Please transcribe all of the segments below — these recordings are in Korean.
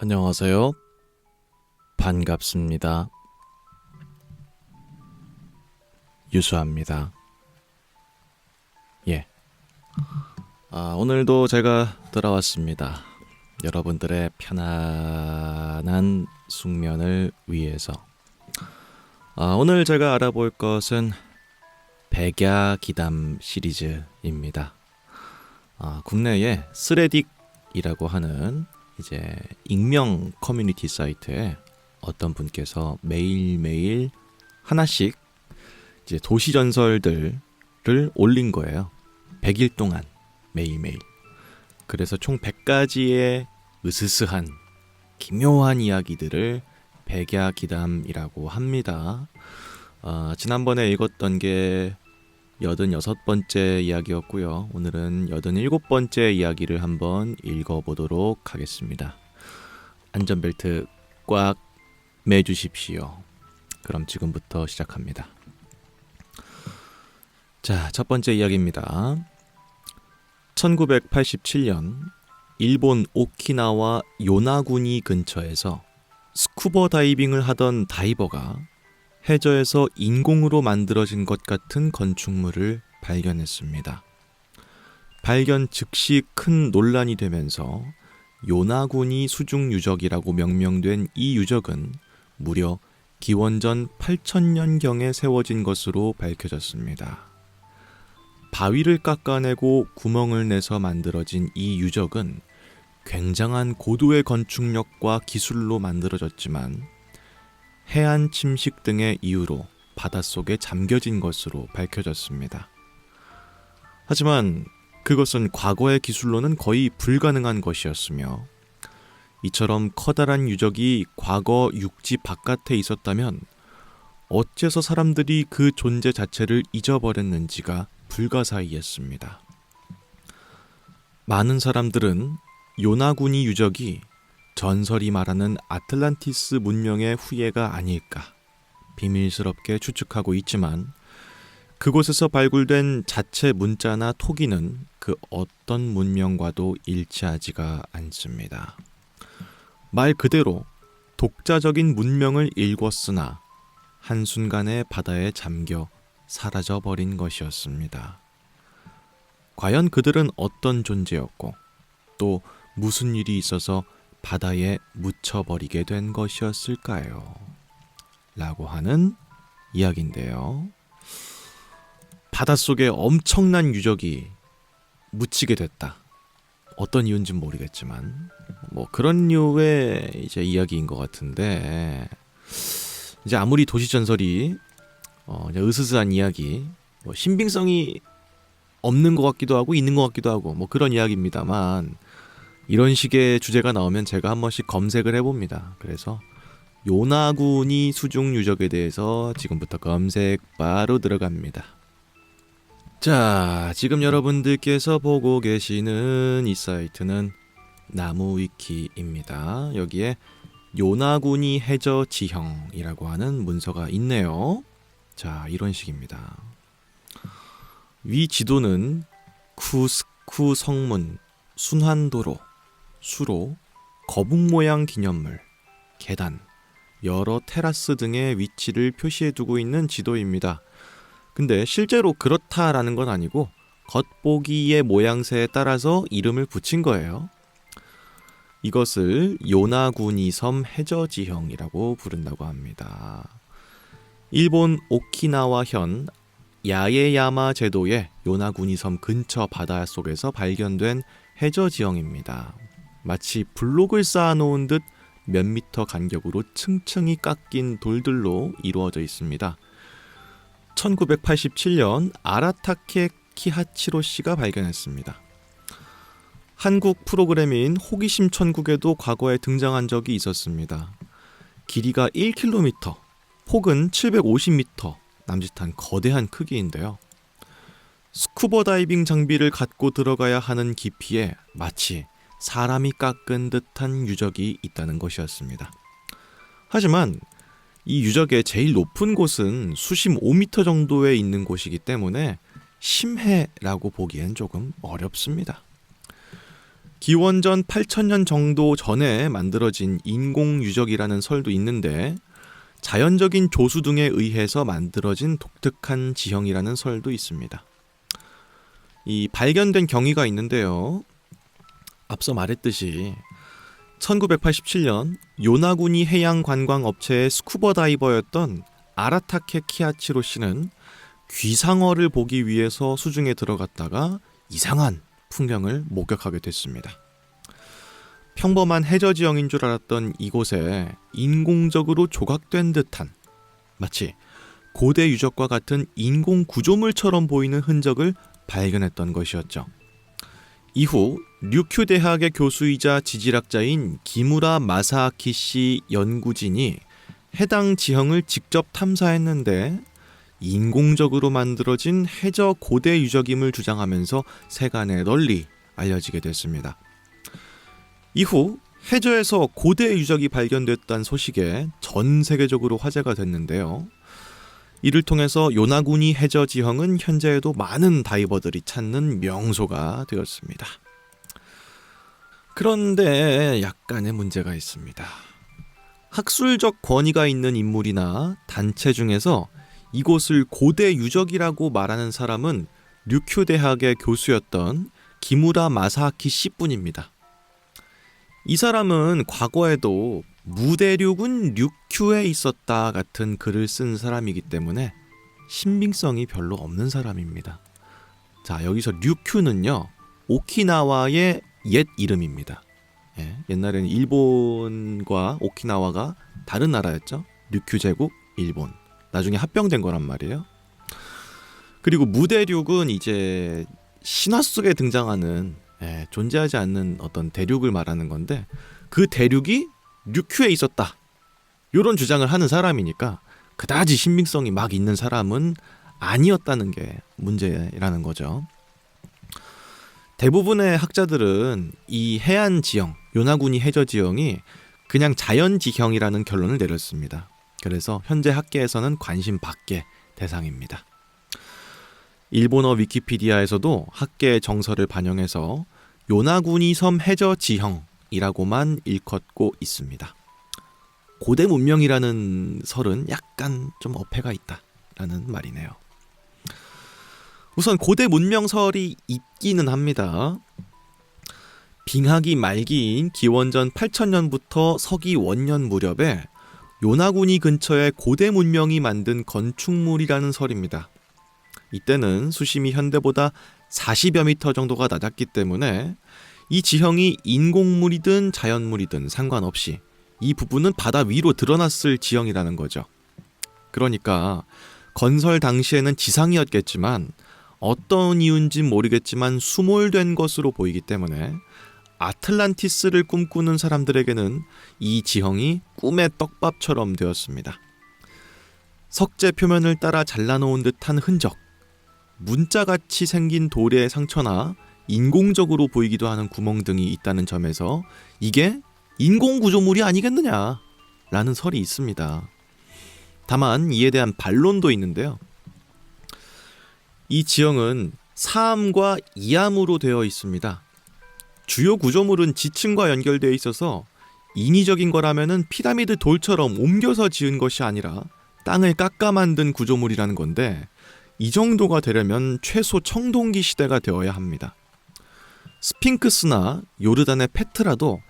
안녕하세요. 반갑습니다. 유수합니다. 예. 오늘도 제가 돌아왔습니다. 여러분들의 편안한 숙면을 위해서. 오늘 제가 알아볼 것은 백야기담 시리즈입니다. 국내에 스레딕이라고 하는 이제 익명 커뮤니티 사이트에 어떤 분께서 매일매일 하나씩 이제 도시 전설들을 올린 거예요. 100일 동안 매일매일. 그래서 총 100가지의 으스스한 기묘한 이야기들을 백야기담이라고 합니다. 지난번에 읽었던 게 86번째 이야기였고요. 오늘은 87번째 이야기를 한번 읽어보도록 하겠습니다. 안전벨트 꽉 매주십시오. 그럼 지금부터 시작합니다. 자, 첫 번째 이야기입니다. 1987년 일본 오키나와 요나구니 근처에서 스쿠버 다이빙을 하던 다이버가 해저에서 인공으로 만들어진 것 같은 건축물을 발견했습니다. 발견 즉시 큰 논란이 되면서 요나구니 수중 유적이라고 명명된 이 유적은 무려 기원전 8000년경에 세워진 것으로 밝혀졌습니다. 바위를 깎아내고 구멍을 내서 만들어진 이 유적은 굉장한 고도의 건축력과 기술로 만들어졌지만 해안 침식 등의 이유로 바닷속에 잠겨진 것으로 밝혀졌습니다. 하지만 그것은 과거의 기술로는 거의 불가능한 것이었으며 이처럼 커다란 유적이 과거 육지 바깥에 있었다면 어째서 사람들이 그 존재 자체를 잊어버렸는지가 불가사의였습니다. 많은 사람들은 요나구니 유적이 전설이 말하는 아틀란티스 문명의 후예가 아닐까 비밀스럽게 추측하고 있지만 그곳에서 발굴된 자체 문자나 토기는 그 어떤 문명과도 일치하지가 않습니다. 말 그대로 독자적인 문명을 일궜으나 한순간에 바다에 잠겨 사라져버린 것이었습니다. 과연 그들은 어떤 존재였고 또 무슨 일이 있어서 바다에 묻혀버리게 된 것이었을까요? 라고 하는 이야기인데요. 바닷속에 엄청난 유적이 묻히게 됐다. 어떤 이유인지는 모르겠지만 뭐 그런 류의 이제 이야기인 것 같은데 이제 아무리 도시전설이 으스스한 이야기 뭐 신빙성이 없는 것 같기도 하고 있는 것 같기도 하고 뭐 그런 이야기입니다만 이런 식의 주제가 나오면 제가 한 번씩 검색을 해봅니다. 그래서 요나구니 수중 유적에 대해서 지금부터 검색 바로 들어갑니다. 자, 지금 여러분들께서 보고 계시는 이 사이트는 나무위키입니다. 여기에 요나구니 해저 지형이라고 하는 문서가 있네요. 자, 이런 식입니다. 위 지도는 쿠스쿠 성문, 순환도로, 수로, 거북 모양 기념물, 계단, 여러 테라스 등의 위치를 표시해두고 있는 지도입니다. 근데 실제로 그렇다라는 건 아니고 겉보기의 모양새에 따라서 이름을 붙인 거예요. 이것을 요나구니 섬 해저지형이라고 부른다고 합니다. 일본 오키나와현 야에야마 제도의 요나구니 섬 근처 바닷속에서 발견된 해저지형입니다. 마치 블록을 쌓아놓은 듯 몇 미터 간격으로 층층이 깎인 돌들로 이루어져 있습니다. 1987년 아라타케 키하치로 씨가 발견했습니다. 한국 프로그램인 호기심 천국에도 과거에 등장한 적이 있었습니다. 길이가 1km, 폭은 750m, 남짓한 거대한 크기인데요. 스쿠버 다이빙 장비를 갖고 들어가야 하는 깊이에 마치 사람이 깎은 듯한 유적이 있다는 것이었습니다. 하지만 이 유적의 제일 높은 곳은 수심 5m 정도에 있는 곳이기 때문에 심해라고 보기엔 조금 어렵습니다. 기원전 8,000년 정도 전에 만들어진 인공유적이라는 설도 있는데 자연적인 조수 등에 의해서 만들어진 독특한 지형이라는 설도 있습니다. 이 발견된 경위가 있는데요. 앞서 말했듯이 1987년 요나구니 해양관광업체의 스쿠버 다이버였던 아라타케 키아치로 씨는 귀상어를 보기 위해서 수중에 들어갔다가 이상한 풍경을 목격하게 됐습니다. 평범한 해저 지형인 줄 알았던 이곳에 인공적으로 조각된 듯한 마치 고대 유적과 같은 인공 구조물처럼 보이는 흔적을 발견했던 것이었죠. 이후 류큐 대학의 교수이자 지질학자인 기무라 마사아키 씨 연구진이 해당 지형을 직접 탐사했는데 인공적으로 만들어진 해저 고대 유적임을 주장하면서 세간에 널리 알려지게 됐습니다. 이후 해저에서 고대 유적이 발견됐다는 소식에 전 세계적으로 화제가 됐는데요. 이를 통해서 요나구니 해저 지형은 현재에도 많은 다이버들이 찾는 명소가 되었습니다. 그런데 약간의 문제가 있습니다. 학술적 권위가 있는 인물이나 단체 중에서 이곳을 고대 유적이라고 말하는 사람은 류큐 대학의 교수였던 기무라 마사아키 씨뿐입니다. 이 사람은 과거에도 무대륙은 류큐에 있었다 같은 글을 쓴 사람이기 때문에 신빙성이 별로 없는 사람입니다. 자, 여기서 류큐는요, 오키나와의 옛 이름입니다. 예, 옛날에는 일본과 오키나와가 다른 나라였죠. 류큐 제국, 일본. 나중에 합병된 거란 말이에요. 그리고 무대륙은 이제 신화 속에 등장하는 존재하지 않는 어떤 대륙을 말하는 건데 그 대륙이 류큐에 있었다. 이런 주장을 하는 사람이니까 그다지 신빙성이 막 있는 사람은 아니었다는 게 문제라는 거죠. 대부분의 학자들은 이 해안 지형, 요나구니 해저 지형이 그냥 자연 지형이라는 결론을 내렸습니다. 그래서 현재 학계에서는 관심 밖의 대상입니다. 일본어 위키피디아에서도 학계의 정설을 반영해서 요나구니 섬 해저 지형이라고만 일컫고 있습니다. 고대 문명이라는 설은 약간 좀 어폐가 있다라는 말이네요. 우선 고대 문명설이 있기는 합니다. 빙하기 말기인 기원전 8,000년부터 서기 원년 무렵에 요나구니 근처에 고대 문명이 만든 건축물이라는 설입니다. 이때는 수심이 현대보다 40여 미터 정도가 낮았기 때문에 이 지형이 인공물이든 자연물이든 상관없이 이 부분은 바다 위로 드러났을 지형이라는 거죠. 그러니까 건설 당시에는 지상이었겠지만 어떤 이유인지 모르겠지만 수몰된 것으로 보이기 때문에 아틀란티스를 꿈꾸는 사람들에게는 이 지형이 꿈의 떡밥처럼 되었습니다. 석재 표면을 따라 잘라놓은 듯한 흔적, 문자같이 생긴 돌의 상처나 인공적으로 보이기도 하는 구멍 등이 있다는 점에서 이게 인공구조물이 아니겠느냐라는 설이 있습니다. 다만 이에 대한 반론도 있는데요. 이 지형은 사암과 이암으로 되어 있습니다. 주요 구조물은 지층과 연결되어 있어서 인위적인 거라면은 피라미드 돌처럼 옮겨서 지은 것이 아니라 땅을 깎아 만든 구조물이라는 건데 이 정도가 되려면 최소 청동기 시대가 되어야 합니다. 스핑크스나 요르단의 페트라도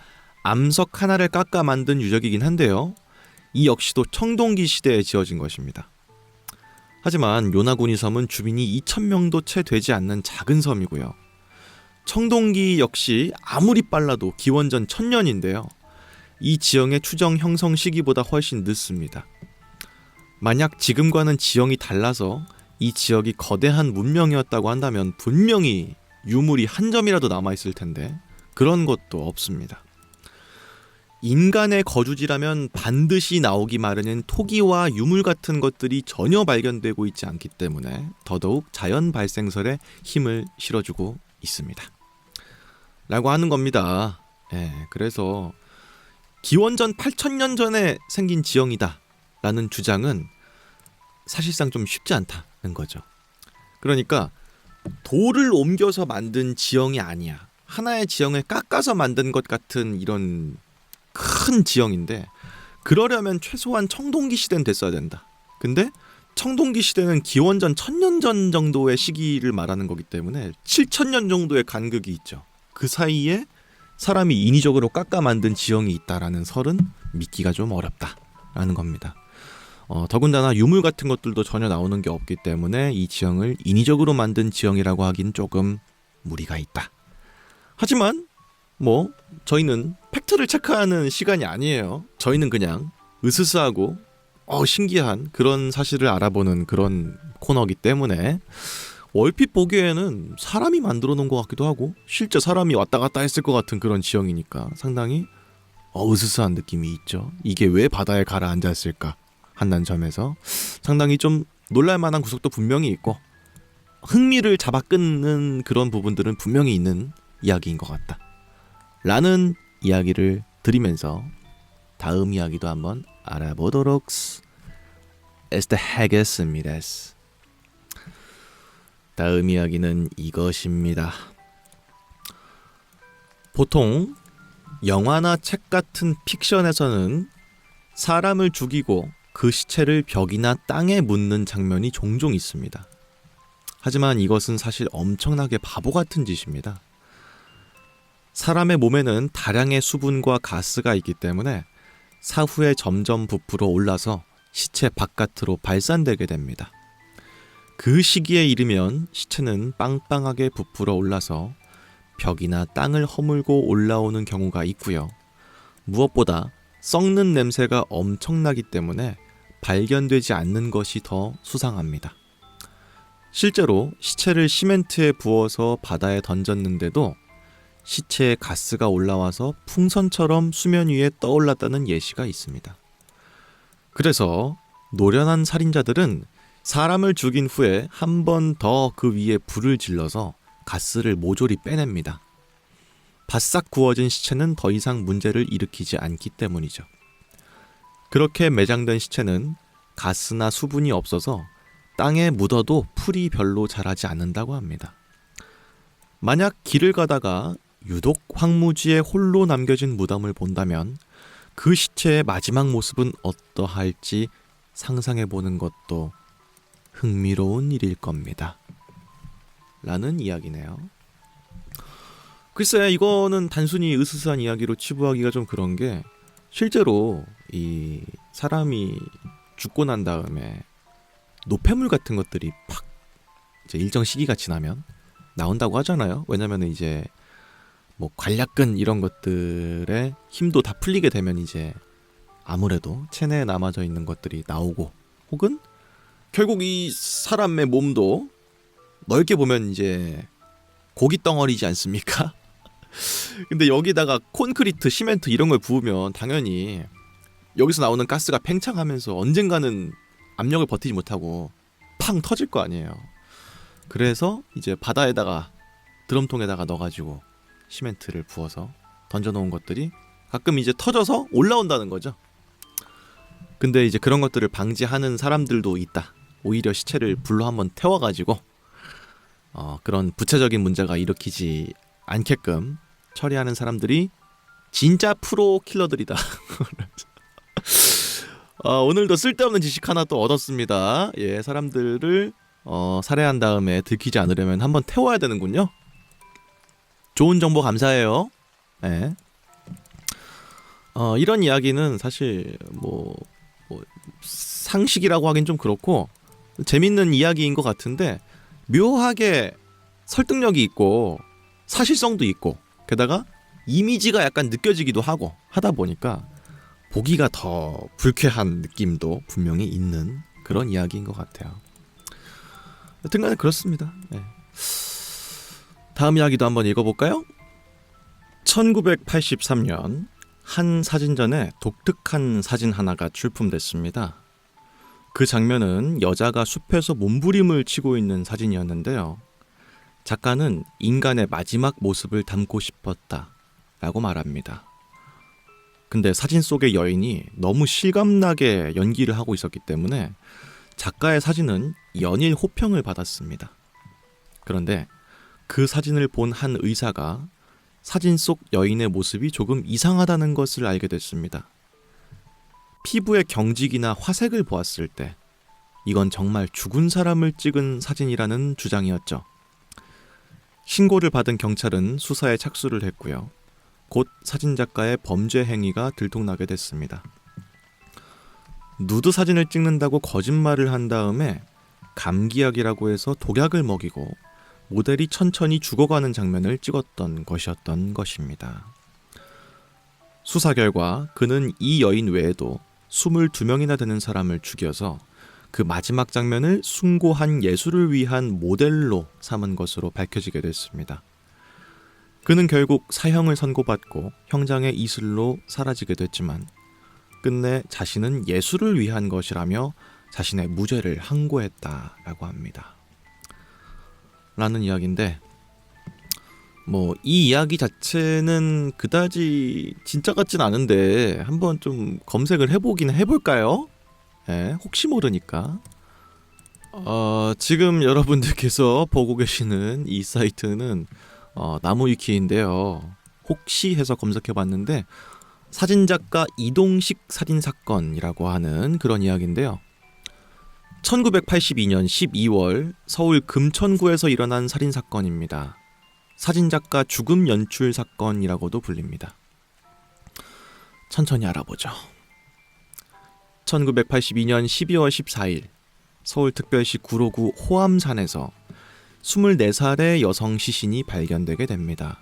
암석 하나를 깎아 만든 유적이긴 한데요. 이 역시도 청동기 시대에 지어진 것입니다. 하지만 요나구니 섬은 주민이 2,000명도 채 되지 않는 작은 섬이고요. 청동기 역시 아무리 빨라도 기원전 1000년인데요. 이 지형의 추정 형성 시기보다 훨씬 늦습니다. 만약 지금과는 지형이 달라서 이 지역이 거대한 문명이었다고 한다면 분명히 유물이 한 점이라도 남아있을 텐데 그런 것도 없습니다. 인간의 거주지라면 반드시 나오기 마련인 토기와 유물 같은 것들이 전혀 발견되고 있지 않기 때문에 더더욱 자연 발생설에 힘을 실어주고 있습니다. 라고 하는 겁니다. 그래서 기원전 8,000년 전에 생긴 지형이다 라는 주장은 사실상 좀 쉽지 않다는 거죠. 그러니까 돌을 옮겨서 만든 지형이 아니야 하나의 지형을 깎아서 만든 것 같은 이런 큰 지형인데, 그러려면 최소한 청동기 시대는 됐어야 된다. 근데 청동기 시대는 기원전 1000년 전 정도의 시기를 말하는 거기 때문에 7000년 정도의 간극이 있죠. 그 사이에 사람이 인위적으로 깎아 만든 지형이 있다라는 설은 믿기가 좀 어렵다라는 겁니다. 더군다나 유물 같은 것들도 전혀 나오는 게 없기 때문에 이 지형을 인위적으로 만든 지형이라고 하긴 조금 무리가 있다. 하지만 저희는 팩트를 체크하는 시간이 아니에요. 저희는 그냥 으스스하고 신기한 그런 사실을 알아보는 그런 코너이기 때문에 얼핏 보기에는 사람이 만들어 놓은 것 같기도 하고 실제 사람이 왔다 갔다 했을 것 같은 그런 지형이니까 상당히 으스스한 느낌이 있죠. 이게 왜 바다에 가라앉았을까 한다는 점에서 상당히 좀 놀랄만한 구석도 분명히 있고 흥미를 잡아 끊는 그런 부분들은 분명히 있는 이야기인 것 같다 라는 이야기를 드리면서 다음 이야기도 한번 알아보도록 하겠습니다. 다음 이야기는 이것입니다. 보통 영화나 책 같은 픽션에서는 사람을 죽이고 그 시체를 벽이나 땅에 묻는 장면이 종종 있습니다. 하지만 이것은 사실 엄청나게 바보 같은 짓입니다. 사람의 몸에는 다량의 수분과 가스가 있기 때문에 사후에 점점 부풀어 올라서 시체 바깥으로 발산되게 됩니다. 그 시기에 이르면 시체는 빵빵하게 부풀어 올라서 벽이나 땅을 허물고 올라오는 경우가 있고요. 무엇보다 썩는 냄새가 엄청나기 때문에 발견되지 않는 것이 더 수상합니다. 실제로 시체를 시멘트에 부어서 바다에 던졌는데도 시체에 가스가 올라와서 풍선처럼 수면 위에 떠올랐다는 예시가 있습니다. 그래서 노련한 살인자들은 사람을 죽인 후에 한 번 더 그 위에 불을 질러서 가스를 모조리 빼냅니다. 바싹 구워진 시체는 더 이상 문제를 일으키지 않기 때문이죠. 그렇게 매장된 시체는 가스나 수분이 없어서 땅에 묻어도 풀이 별로 자라지 않는다고 합니다. 만약 길을 가다가 유독 황무지에 홀로 남겨진 무덤을 본다면 그 시체의 마지막 모습은 어떠할지 상상해보는 것도 흥미로운 일일 겁니다. 라는 이야기네요. 글쎄, 이거는 단순히 으스스한 이야기로 치부하기가 좀 그런 게 실제로 이 사람이 죽고 난 다음에 노폐물 같은 것들이 팍 이제 일정 시기가 지나면 나온다고 하잖아요. 왜냐면 이제 관략근 이런 것들의 힘도 다 풀리게 되면 이제 아무래도 체내에 남아져 있는 것들이 나오고, 혹은 결국 이 사람의 몸도 넓게 보면 이제 고기 덩어리지 않습니까? 근데 여기다가 콘크리트, 시멘트 이런 걸 부으면 당연히 여기서 나오는 가스가 팽창하면서 언젠가는 압력을 버티지 못하고 팡 터질 거 아니에요. 그래서 이제 바다에다가 드럼통에다가 넣어가지고 시멘트를 부어서 던져놓은 것들이 가끔 이제 터져서 올라온다는 거죠. 근데 이제 그런 것들을 방지하는 사람들도 있다. 오히려 시체를 불로 한번 태워가지고 그런 부차적인 문제가 일으키지 않게끔 처리하는 사람들이 진짜 프로 킬러들이다. 오늘도 쓸데없는 지식 하나 또 얻었습니다. 예, 사람들을 살해한 다음에 들키지 않으려면 한번 태워야 되는군요. 좋은 정보 감사해요. 예. 이런 이야기는 사실 상식이라고 하긴 좀 그렇고 재밌는 이야기인 것 같은데 묘하게 설득력이 있고 사실성도 있고 게다가 이미지가 약간 느껴지기도 하고 하다 보니까 보기가 더 불쾌한 느낌도 분명히 있는 그런 이야기인 것 같아요. 여튼간에 그렇습니다. 네. 다음 이야기도 한번 읽어볼까요? 1983년 한 사진전에 독특한 사진 하나가 출품됐습니다. 그 장면은 여자가 숲에서 몸부림을 치고 있는 사진이었는데요. 작가는 인간의 마지막 모습을 담고 싶었다 라고 말합니다. 근데 사진 속의 여인이 너무 실감나게 연기를 하고 있었기 때문에 작가의 사진은 연일 호평을 받았습니다. 그런데 그 사진을 본 한 의사가 사진 속 여인의 모습이 조금 이상하다는 것을 알게 됐습니다. 피부의 경직이나 화색을 보았을 때 이건 정말 죽은 사람을 찍은 사진이라는 주장이었죠. 신고를 받은 경찰은 수사에 착수를 했고요. 곧 사진작가의 범죄 행위가 들통나게 됐습니다. 누드 사진을 찍는다고 거짓말을 한 다음에 감기약이라고 해서 독약을 먹이고 모델이 천천히 죽어가는 장면을 찍었던 것이었던 것입니다. 수사 결과 그는 이 여인 외에도 22명이나 되는 사람을 죽여서 그 마지막 장면을 숭고한 예술을 위한 모델로 삼은 것으로 밝혀지게 됐습니다. 그는 결국 사형을 선고받고 형장의 이슬로 사라지게 됐지만 끝내 자신은 예술을 위한 것이라며 자신의 무죄를 항고했다라고 합니다. 라는 이야기인데 이 이야기 자체는 그다지 진짜 같진 않은데 한번 좀 검색을 해보긴 해볼까요? 네, 혹시 모르니까. 지금 여러분들께서 보고 계시는 이 사이트는 나무위키인데요. 혹시 해서 검색해봤는데 사진작가 이동식 사진사건이라고 하는 그런 이야기인데요. 1982년 12월 서울 금천구에서 일어난 살인사건입니다. 사진작가 죽음 연출 사건이라고도 불립니다. 천천히 알아보죠. 1982년 12월 14일 서울특별시 구로구 호암산에서 24살의 여성 시신이 발견되게 됩니다.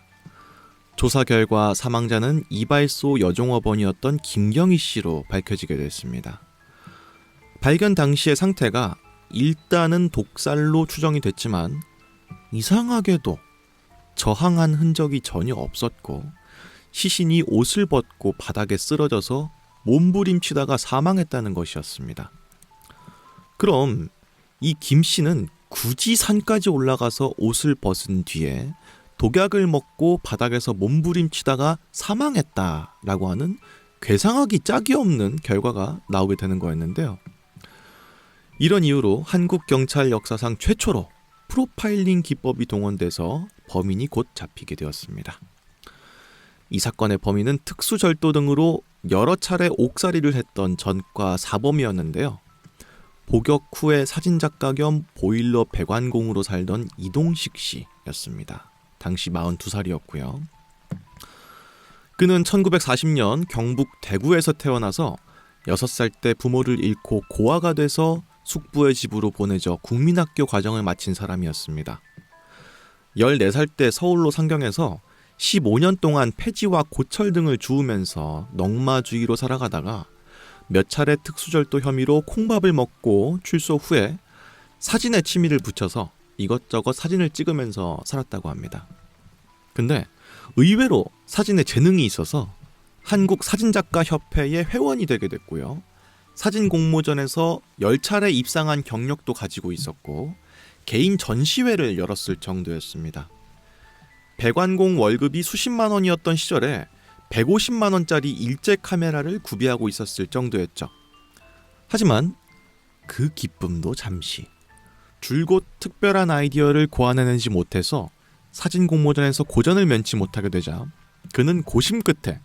조사 결과 사망자는 이발소 여종업원이었던 김경희 씨로 밝혀지게 됐습니다. 발견 당시의 상태가 일단은 독살로 추정이 됐지만 이상하게도 저항한 흔적이 전혀 없었고 시신이 옷을 벗고 바닥에 쓰러져서 몸부림치다가 사망했다는 것이었습니다. 그럼 이 김 씨는 굳이 산까지 올라가서 옷을 벗은 뒤에 독약을 먹고 바닥에서 몸부림치다가 사망했다라고 하는 괴상하기 짝이 없는 결과가 나오게 되는 거였는데요. 이런 이유로 한국 경찰 역사상 최초로 프로파일링 기법이 동원돼서 범인이 곧 잡히게 되었습니다. 이 사건의 범인은 특수절도 등으로 여러 차례 옥살이를 했던 전과 사범이었는데요. 복역 후에 사진작가 겸 보일러 배관공으로 살던 이동식 씨였습니다. 당시 42살이었고요. 그는 1940년 경북 대구에서 태어나서 6살 때 부모를 잃고 고아가 돼서 숙부의 집으로 보내져 국민학교 과정을 마친 사람이었습니다. 14살 때 서울로 상경해서 15년 동안 폐지와 고철 등을 주우면서 넝마주의로 살아가다가 몇 차례 특수절도 혐의로 콩밥을 먹고 출소 후에 사진에 취미를 붙여서 이것저것 사진을 찍으면서 살았다고 합니다. 근데 의외로 사진에 재능이 있어서 한국사진작가협회의 회원이 되게 됐고요. 사진 공모전에서 10차례 입상한 경력도 가지고 있었고 개인 전시회를 열었을 정도였습니다. 배관공 월급이 수십만 원이었던 시절에 150만 원짜리 일제 카메라를 구비하고 있었을 정도였죠. 하지만 그 기쁨도 잠시. 줄곧 특별한 아이디어를 고안해내지 못해서 사진 공모전에서 고전을 면치 못하게 되자 그는 고심 끝에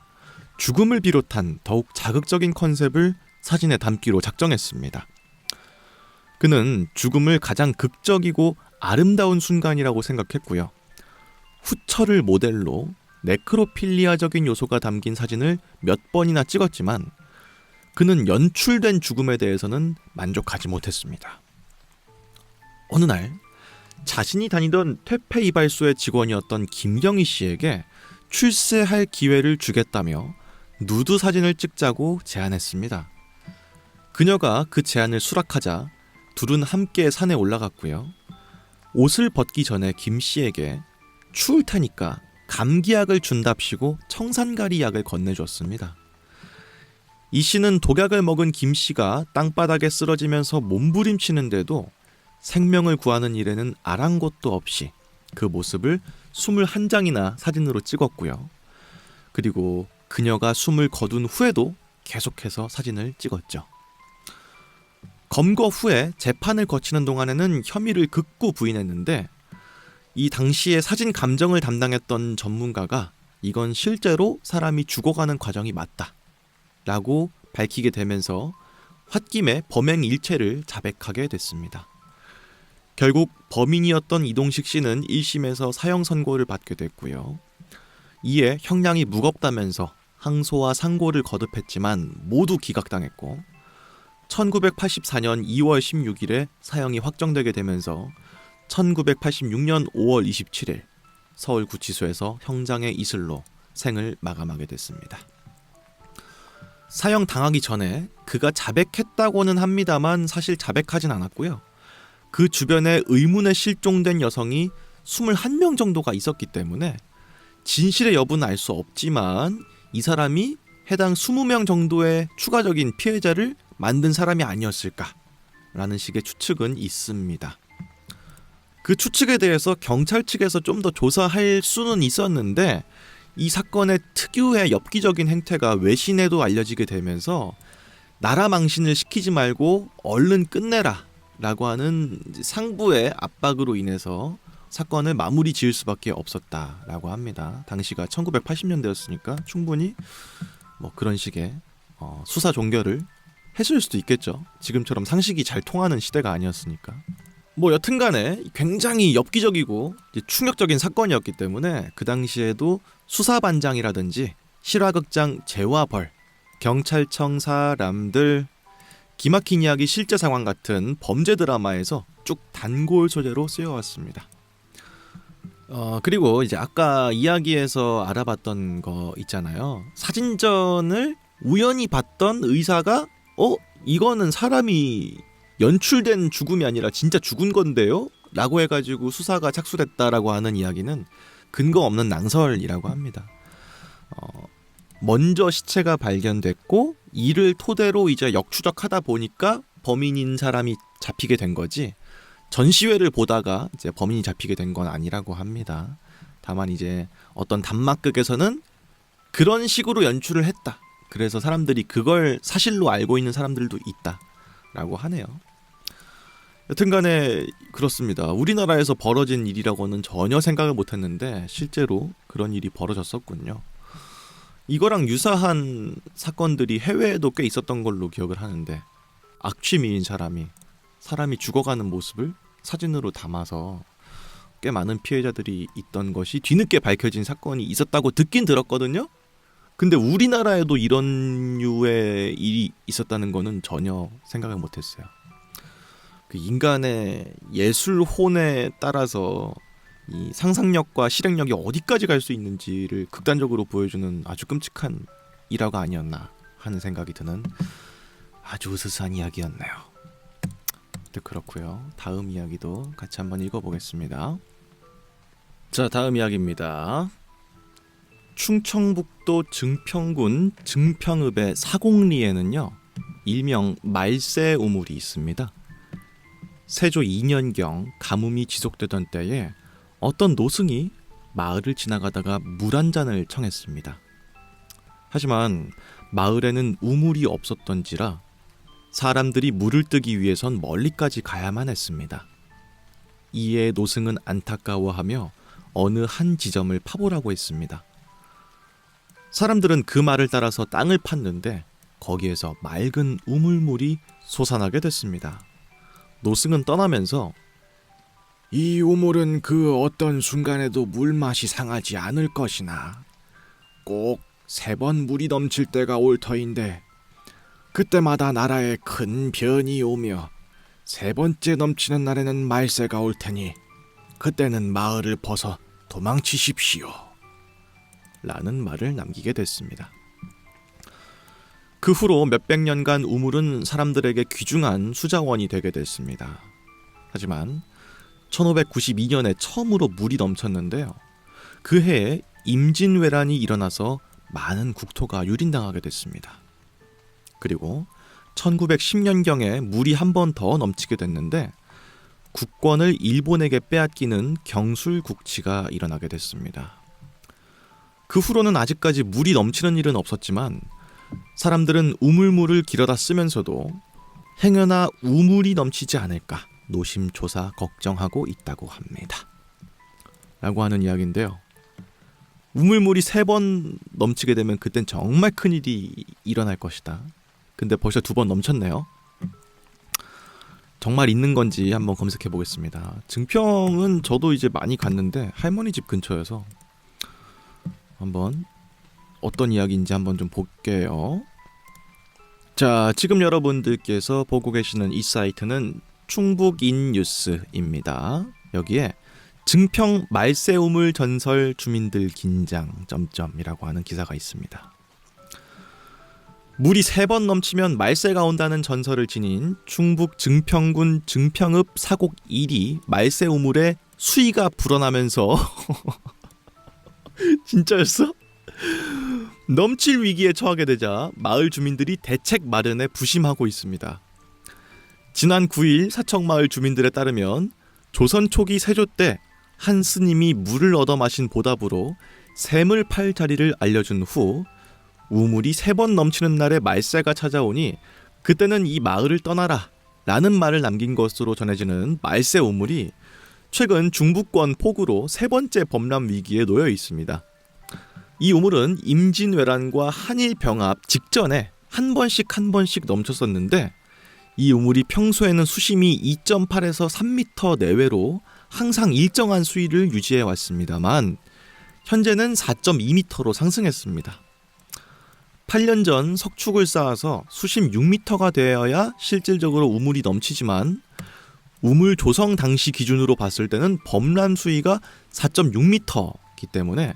죽음을 비롯한 더욱 자극적인 컨셉을 사진에 담기로 작정했습니다. 그는 죽음을 가장 극적이고 아름다운 순간이라고 생각했고요. 후처를 모델로 네크로필리아적인 요소가 담긴 사진을 몇 번이나 찍었지만 그는 연출된 죽음에 대해서는 만족하지 못했습니다. 어느 날 자신이 다니던 퇴폐 이발소의 직원이었던 김경희 씨에게 출세할 기회를 주겠다며 누드 사진을 찍자고 제안했습니다. 그녀가 그 제안을 수락하자 둘은 함께 산에 올라갔고요. 옷을 벗기 전에 김 씨에게 추울 테니까 감기약을 준답시고 청산가리 약을 건네줬습니다. 이 씨는 독약을 먹은 김 씨가 땅바닥에 쓰러지면서 몸부림치는데도 생명을 구하는 일에는 아랑곳도 없이 그 모습을 21장이나 사진으로 찍었고요. 그리고 그녀가 숨을 거둔 후에도 계속해서 사진을 찍었죠. 검거 후에 재판을 거치는 동안에는 혐의를 극구 부인했는데 이 당시에 사진 감정을 담당했던 전문가가 이건 실제로 사람이 죽어가는 과정이 맞다 라고 밝히게 되면서 홧김에 범행 일체를 자백하게 됐습니다. 결국 범인이었던 이동식 씨는 1심에서 사형 선고를 받게 됐고요. 이에 형량이 무겁다면서 항소와 상고를 거듭했지만 모두 기각당했고 1984년 2월 16일에 사형이 확정되게 되면서 1986년 5월 27일 서울구치소에서 형장의 이슬로 생을 마감하게 됐습니다. 사형 당하기 전에 그가 자백했다고는 합니다만 사실 자백하진 않았고요. 그 주변에 의문에 실종된 여성이 21명 정도가 있었기 때문에 진실의 여부는 알 수 없지만 이 사람이 해당 20명 정도의 추가적인 피해자를 만든 사람이 아니었을까라는 식의 추측은 있습니다. 그 추측에 대해서 경찰 측에서 좀 더 조사할 수는 있었는데 이 사건의 특유의 엽기적인 행태가 외신에도 알려지게 되면서 나라 망신을 시키지 말고 얼른 끝내라 라고 하는 상부의 압박으로 인해서 사건을 마무리 지을 수밖에 없었다라고 합니다. 당시가 1980년대였으니까 충분히 뭐 그런 식의 수사 종결을 했을 수도 있겠죠. 지금처럼 상식이 잘 통하는 시대가 아니었으니까. 뭐 여튼간에 굉장히 엽기적이고 충격적인 사건이었기 때문에 그 당시에도 수사반장이라든지 실화극장 재화벌, 경찰청 사람들, 기막힌 이야기 실제 상황 같은 범죄 드라마에서 쭉 단골 소재로 쓰여왔습니다. 그리고 이제 아까 이야기에서 알아봤던 거 있잖아요. 사진전을 우연히 봤던 의사가 이거는 사람이 연출된 죽음이 아니라 진짜 죽은 건데요? 라고 해가지고 수사가 착수됐다라고 하는 이야기는 근거 없는 낭설이라고 합니다. 먼저 시체가 발견됐고 이를 토대로 이제 역추적하다 보니까 범인인 사람이 잡히게 된 거지 전시회를 보다가 이제 범인이 잡히게 된 건 아니라고 합니다. 다만 이제 어떤 단막극에서는 그런 식으로 연출을 했다. 그래서 사람들이 그걸 사실로 알고 있는 사람들도 있다라고 하네요. 여튼간에 그렇습니다. 우리나라에서 벌어진 일이라고는 전혀 생각을 못했는데 실제로 그런 일이 벌어졌었군요. 이거랑 유사한 사건들이 해외에도 꽤 있었던 걸로 기억을 하는데 악취미인 사람이 죽어가는 모습을 사진으로 담아서 꽤 많은 피해자들이 있던 것이 뒤늦게 밝혀진 사건이 있었다고 듣긴 들었거든요. 근데 우리나라에도 이런 류의 일이 있었다는 거는 전혀 생각을 못했어요. 그 인간의 예술 혼에 따라서 이 상상력과 실행력이 어디까지 갈 수 있는지를 극단적으로 보여주는 아주 끔찍한 일화가 아니었나 하는 생각이 드는 아주 으스스한 이야기였네요. 네, 그렇고요. 다음 이야기도 같이 한번 읽어보겠습니다. 자, 다음 이야기입니다. 충청북도 증평군 증평읍의 사공리에는요 일명 말세 우물이 있습니다. 세조 2년경 가뭄이 지속되던 때에 어떤 노승이 마을을 지나가다가 물 한 잔을 청했습니다. 하지만 마을에는 우물이 없었던지라 사람들이 물을 뜨기 위해선 멀리까지 가야만 했습니다. 이에 노승은 안타까워하며 어느 한 지점을 파보라고 했습니다. 사람들은 그 말을 따라서 땅을 팠는데 거기에서 맑은 우물물이 솟아나게 됐습니다. 노승은 떠나면서 이 우물은 그 어떤 순간에도 물맛이 상하지 않을 것이나 꼭 3번 물이 넘칠 때가 올 터인데 그때마다 나라에 큰 변이 오며 3번째 넘치는 날에는 말세가 올 테니 그때는 마을을 벗어 도망치십시오. 라는 말을 남기게 됐습니다. 그 후로 몇백 년간 우물은 사람들에게 귀중한 수자원이 되게 됐습니다. 하지만 1592년에 처음으로 물이 넘쳤는데요. 그 해에 임진왜란이 일어나서 많은 국토가 유린당하게 됐습니다. 그리고 1910년경에 물이 한 번 더 넘치게 됐는데 국권을 일본에게 빼앗기는 경술국치가 일어나게 됐습니다. 그 후로는 아직까지 물이 넘치는 일은 없었지만 사람들은 우물물을 길어다 쓰면서도 행여나 우물이 넘치지 않을까 노심초사 걱정하고 있다고 합니다. 라고 하는 이야기인데요. 우물물이 3번 넘치게 되면 그땐 정말 큰일이 일어날 것이다. 근데 벌써 2번 넘쳤네요. 정말 있는 건지 한번 검색해 보겠습니다. 증평은 저도 이제 많이 갔는데 할머니 집 근처여서 한번 어떤 이야기인지 한번 좀 볼게요. 자, 지금 여러분들께서 보고 계시는 이 사이트는 충북인뉴스입니다. 여기에 증평 말세 우물 전설 주민들 긴장 점점이라고 하는 기사가 있습니다. 물이 3번 넘치면 말세가 온다는 전설을 지닌 충북 증평군 증평읍 사곡 1이 말세 우물에 수위가 불어나면서 진짜였어? 넘칠 위기에 처하게 되자 마을 주민들이 대책 마련에 부심하고 있습니다. 지난 9일 사척마을 주민들에 따르면 조선 초기 세조 때 한 스님이 물을 얻어 마신 보답으로 샘을 팔 자리를 알려준 후 우물이 3번 넘치는 날에 말세가 찾아오니 그때는 이 마을을 떠나라 라는 말을 남긴 것으로 전해지는 말세 우물이 최근 중부권 폭우로 3번째 범람 위기에 놓여 있습니다. 이 우물은 임진왜란과 한일병합 직전에 한 번씩 넘쳤었는데 이 우물이 평소에는 수심이 2.8에서 3m 내외로 항상 일정한 수위를 유지해 왔습니다만 현재는 4.2m로 상승했습니다. 8년 전 석축을 쌓아서 수심 6m가 되어야 실질적으로 우물이 넘치지만 우물 조성 당시 기준으로 봤을 때는 범람 수위가 4.6m이기 때문에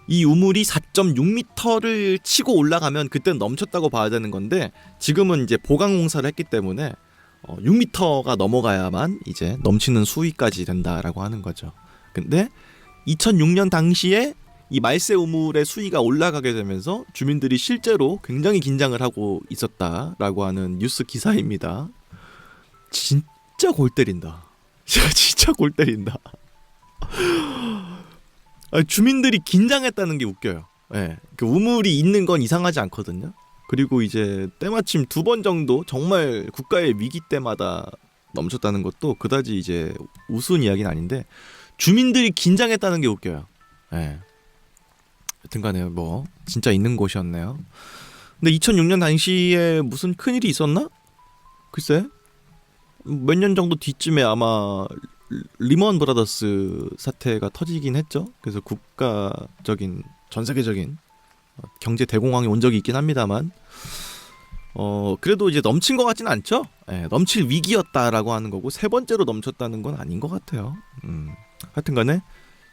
이 우물이 4.6m를 치고 올라가면 그때는 넘쳤다고 봐야 되는 건데 지금은 이제 보강 공사를 했기 때문에 6m가 넘어가야만 이제 넘치는 수위까지 된다라고 하는 거죠. 근데 2006년 당시에 이 말세 우물의 수위가 올라가게 되면서 주민들이 실제로 굉장히 긴장을 하고 있었다라고 하는 뉴스 기사입니다. 진짜 골 때린다. 진짜 골 때린다. 주민들이 긴장했다는 게 웃겨요. 예, 그 우물이 있는 건 이상하지 않거든요. 그리고 이제 때마침 2번 정도 정말 국가의 위기 때마다 넘쳤다는 것도 그다지 이제 우스운 이야기는 아닌데 주민들이 긴장했다는 게 웃겨요. 예. 여튼간에 뭐 진짜 있는 곳이었네요. 근데 2006년 당시에 무슨 큰일이 있었나? 글쎄 몇 년 정도 뒤쯤에 아마 리먼 브라더스 사태가 터지긴 했죠. 그래서 국가적인 전 세계적인 경제 대공황이 온 적이 있긴 합니다만 그래도 이제 넘친 것 같지는 않죠. 예, 넘칠 위기였다라고 하는 거고 3번째로 넘쳤다는 건 아닌 것 같아요. 하여튼간에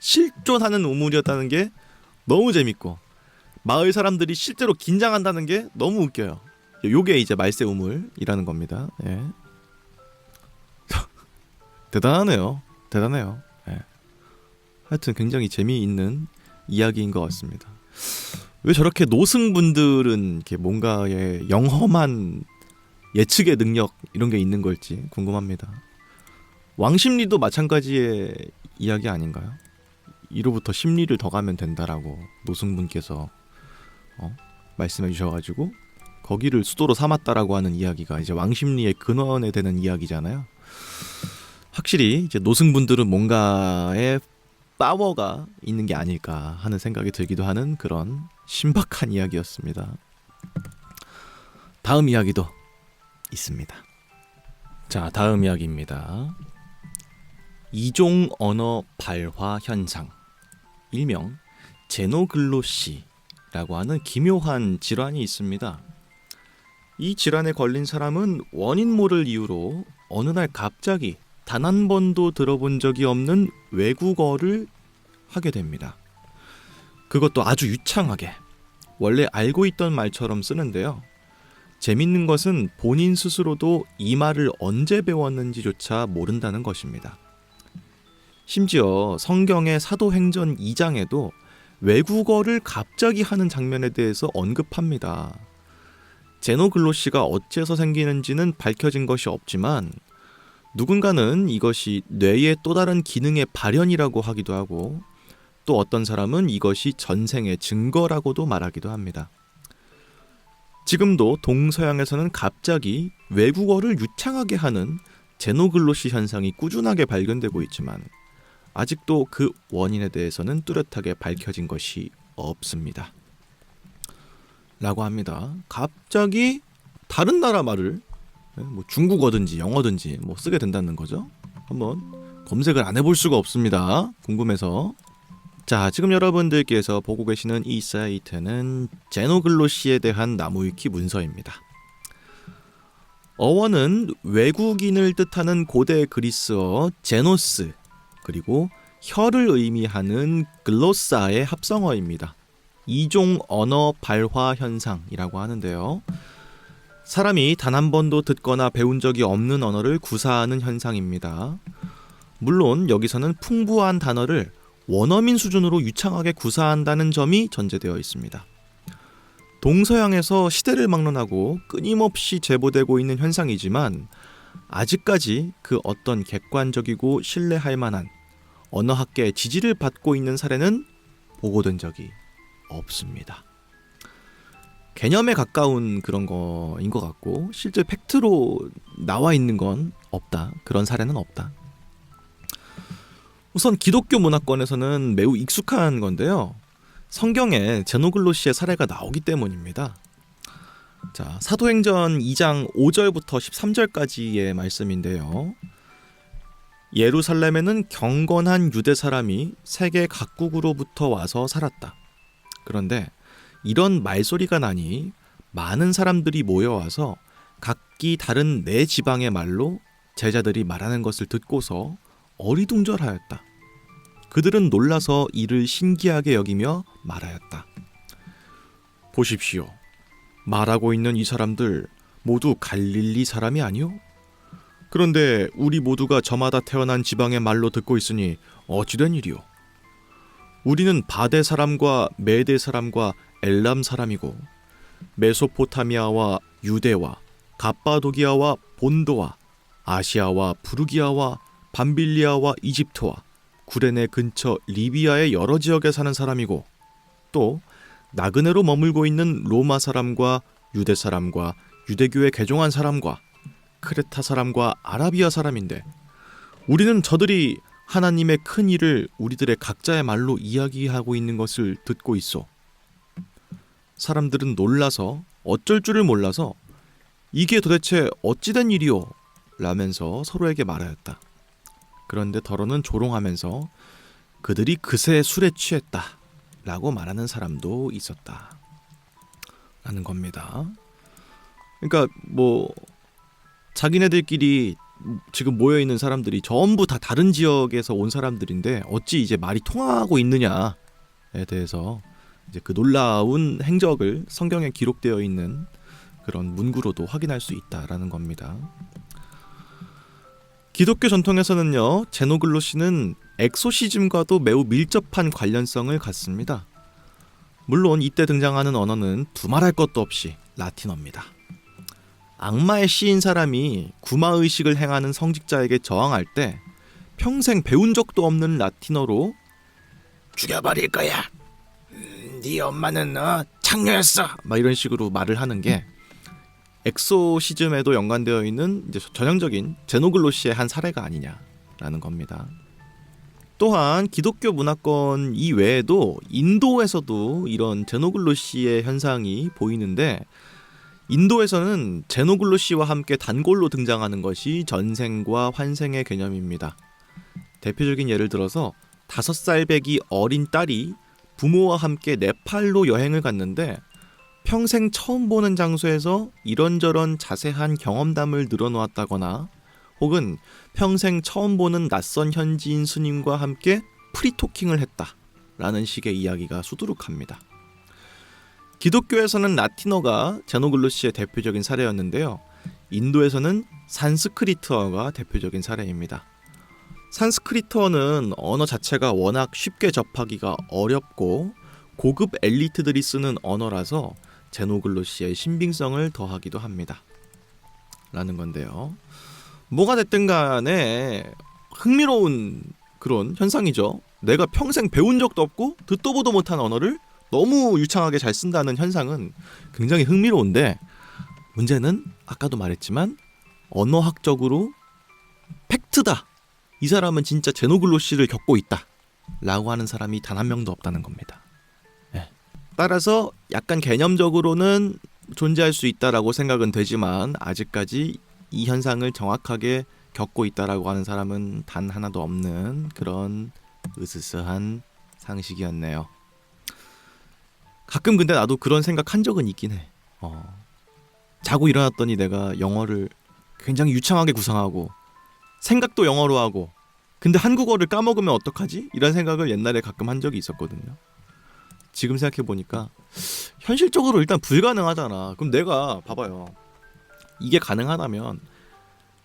실존하는 우물이었다는 게 너무 재밌고 마을 사람들이 실제로 긴장한다는 게 너무 웃겨요. 요게 이제 말세 우물이라는 겁니다. 예. 대단해요. 예. 하여튼 굉장히 재미있는 이야기인 것 같습니다. 왜 저렇게 노승분들은 이렇게 뭔가의 영험한 예측의 능력 이런 게 있는 걸지 궁금합니다. 왕십리도 마찬가지의 이야기 아닌가요? 이로부터 십리를 더 가면 된다라고 노승분께서 말씀해 주셔가지고 거기를 수도로 삼았다라고 하는 이야기가 이제 왕십리의 근원에 되는 이야기잖아요. 확실히 이제 노승분들은 뭔가의 파워가 있는 게 아닐까 하는 생각이 들기도 하는 그런 신박한 이야기였습니다. 다음 이야기도 있습니다. 자, 다음 이야기입니다. 이종 언어 발화 현상, 일명 제노글로시라고 하는 기묘한 질환이 있습니다. 이 질환에 걸린 사람은 원인 모를 이유로 어느 날 갑자기 단 한 번도 들어본 적이 없는 외국어를 하게 됩니다. 그것도 아주 유창하게 원래 알고 있던 말처럼 쓰는데요. 재밌는 것은 본인 스스로도 이 말을 언제 배웠는지조차 모른다는 것입니다. 심지어 성경의 사도행전 2장에도 외국어를 갑자기 하는 장면에 대해서 언급합니다. 제노글로시가 어째서 생기는지는 밝혀진 것이 없지만 누군가는 이것이 뇌의 또 다른 기능의 발현이라고 하기도 하고 또 어떤 사람은 이것이 전생의 증거라고도 말하기도 합니다. 지금도 동서양에서는 갑자기 외국어를 유창하게 하는 제노글로시 현상이 꾸준하게 발견되고 있지만 아직도 그 원인에 대해서는 뚜렷하게 밝혀진 것이 없습니다. 라고 합니다. 갑자기 다른 나라 말을 뭐 중국어든지 영어든지 뭐 쓰게 된다는 거죠. 한번 검색을 안 해볼 수가 없습니다. 궁금해서. 자, 지금 여러분들께서 보고 계시는 이 사이트는 제노글로시에 대한 나무위키 문서입니다. 어원은 외국인을 뜻하는 고대 그리스어 제노스, 그리고 혀를 의미하는 글로사의 합성어입니다. 이종 언어 발화 현상이라고 하는데요. 사람이 단 한 번도 듣거나 배운 적이 없는 언어를 구사하는 현상입니다. 물론 여기서는 풍부한 단어를 원어민 수준으로 유창하게 구사한다는 점이 전제되어 있습니다. 동서양에서 시대를 막론하고 끊임없이 제보되고 있는 현상이지만 아직까지 그 어떤 객관적이고 신뢰할 만한 언어학계의 지지를 받고 있는 사례는 보고된 적이 없습니다. 개념에 가까운 그런 거인 것 같고 실제 팩트로 나와 있는 건 없다. 그런 사례는 없다. 우선 기독교 문화권에서는 매우 익숙한 건데요. 성경에 제노글로시의 사례가 나오기 때문입니다. 자, 사도행전 2장 5절부터 13절까지의 말씀인데요. 예루살렘에는 경건한 유대 사람이 세계 각국으로부터 와서 살았다. 그런데 이런 말소리가 나니 많은 사람들이 모여와서 각기 다른 네 지방의 말로 제자들이 말하는 것을 듣고서 어리둥절하였다. 그들은 놀라서 이를 신기하게 여기며 말하였다. 보십시오. 말하고 있는 이 사람들 모두 갈릴리 사람이 아니오? 그런데 우리 모두가 저마다 태어난 지방의 말로 듣고 있으니 어찌된 일이오? 우리는 바데 사람과 메데 사람과 엘람 사람이고 메소포타미아와 유대와 갑바도기아와 본도와 아시아와 부르기아와 밤빌리아와 이집트와 구레네 근처 리비아의 여러 지역에 사는 사람이고 또 나그네로 머물고 있는 로마 사람과 유대 사람과 유대교에 개종한 사람과 크레타 사람과 아라비아 사람인데 우리는 저들이 하나님의 큰 일을 우리들의 각자의 말로 이야기하고 있는 것을 듣고 있어. 사람들은 놀라서 어쩔 줄을 몰라서 이게 도대체 어찌된 일이오? 라면서 서로에게 말하였다. 그런데 더러는 조롱하면서 그들이 그새 술에 취했다 라고 말하는 사람도 있었다 라는 겁니다. 그러니까 뭐 자기네들끼리 지금 모여있는 사람들이 전부 다 다른 지역에서 온 사람들인데 어찌 이제 말이 통하고 있느냐에 대해서 이제 그 놀라운 행적을 성경에 기록되어 있는 그런 문구로도 확인할 수 있다라는 겁니다. 기독교 전통에서는요, 제노글로시는 엑소시즘과도 매우 밀접한 관련성을 갖습니다. 물론 이때 등장하는 언어는 두말할 것도 없이 라틴어입니다. 악마의 씨인 사람이 구마의식을 행하는 성직자에게 저항할 때 평생 배운 적도 없는 라틴어로 죽여버릴 거야. 네 엄마는 창녀였어. 막 이런 식으로 말을 하는 게 엑소시즘에도 연관되어 있는 이제 전형적인 제노글로시의 한 사례가 아니냐라는 겁니다. 또한 기독교 문화권 이외에도 인도에서도 이런 제노글로시의 현상이 보이는데 인도에서는 제노글로시와 함께 단골로 등장하는 것이 전생과 환생의 개념입니다. 대표적인 예를 들어서 5살배기 어린 딸이 부모와 함께 네팔로 여행을 갔는데 평생 처음 보는 장소에서 이런저런 자세한 경험담을 늘어놓았다거나 혹은 평생 처음 보는 낯선 현지인 스님과 함께 프리토킹을 했다라는 식의 이야기가 수두룩합니다. 기독교에서는 라틴어가 제노글로시의 대표적인 사례였는데요. 인도에서는 산스크리트어가 대표적인 사례입니다. 산스크리트어는 언어 자체가 워낙 쉽게 접하기가 어렵고 고급 엘리트들이 쓰는 언어라서 제노글로시의 신빙성을 더하기도 합니다. 라는 건데요. 뭐가 됐든 간에 흥미로운 그런 현상이죠. 내가 평생 배운 적도 없고 듣도 보도 못한 언어를 너무 유창하게 잘 쓴다는 현상은 굉장히 흥미로운데 문제는 아까도 말했지만 언어학적으로 팩트다. 이 사람은 진짜 제노글로시를 겪고 있다. 라고 하는 사람이 단 한 명도 없다는 겁니다. 네. 따라서 약간 개념적으로는 존재할 수 있다라고 생각은 되지만 아직까지 이 현상을 정확하게 겪고 있다라고 하는 사람은 단 하나도 없는 그런 으스스한 상식이었네요. 가끔 근데 나도 그런 생각한 적은 있긴 해. 자고 일어났더니 내가 영어를 굉장히 유창하게 구상하고 생각도 영어로 하고 근데 한국어를 까먹으면 어떡하지? 이런 생각을 옛날에 가끔 한 적이 있었거든요. 지금 생각해보니까 현실적으로 일단 불가능하잖아. 그럼 내가 봐봐요. 이게 가능하다면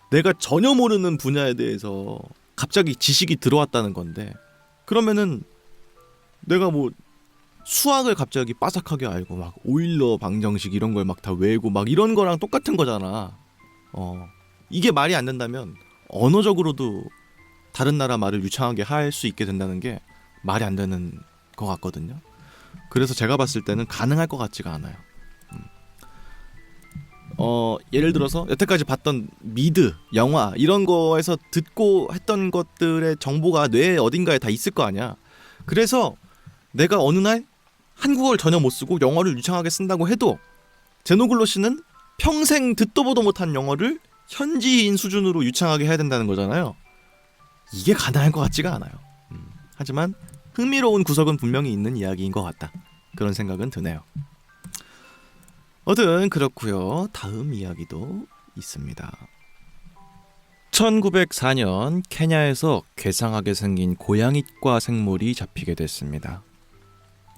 내가 전혀 모르는 분야에 대해서 갑자기 지식이 들어왔다는 건데 그러면은 내가 뭐 수학을 갑자기 빠삭하게 알고 막 오일러 방정식 이런 걸 막 다 외우고 막 이런 거랑 똑같은 거잖아. 이게 말이 안 된다면 언어적으로도 다른 나라 말을 유창하게 할 수 있게 된다는 게 말이 안 되는 것 같거든요. 그래서 제가 봤을 때는 가능할 것 같지가 않아요. 예를 들어서 여태까지 봤던 미드, 영화 이런 거에서 듣고 했던 것들의 정보가 뇌 어딘가에 다 있을 거 아니야. 그래서 내가 어느 날 한국어를 전혀 못 쓰고 영어를 유창하게 쓴다고 해도 제노글로 씨는 평생 듣도 보도 못한 영어를 현지인 수준으로 유창하게 해야 된다는 거잖아요. 이게 가능할 것 같지가 않아요. 하지만 흥미로운 구석은 분명히 있는 이야기인 것 같다. 그런 생각은 드네요. 그렇고요. 다음 이야기도 있습니다. 1904년 케냐에서 괴상하게 생긴 고양이과 생물이 잡히게 됐습니다.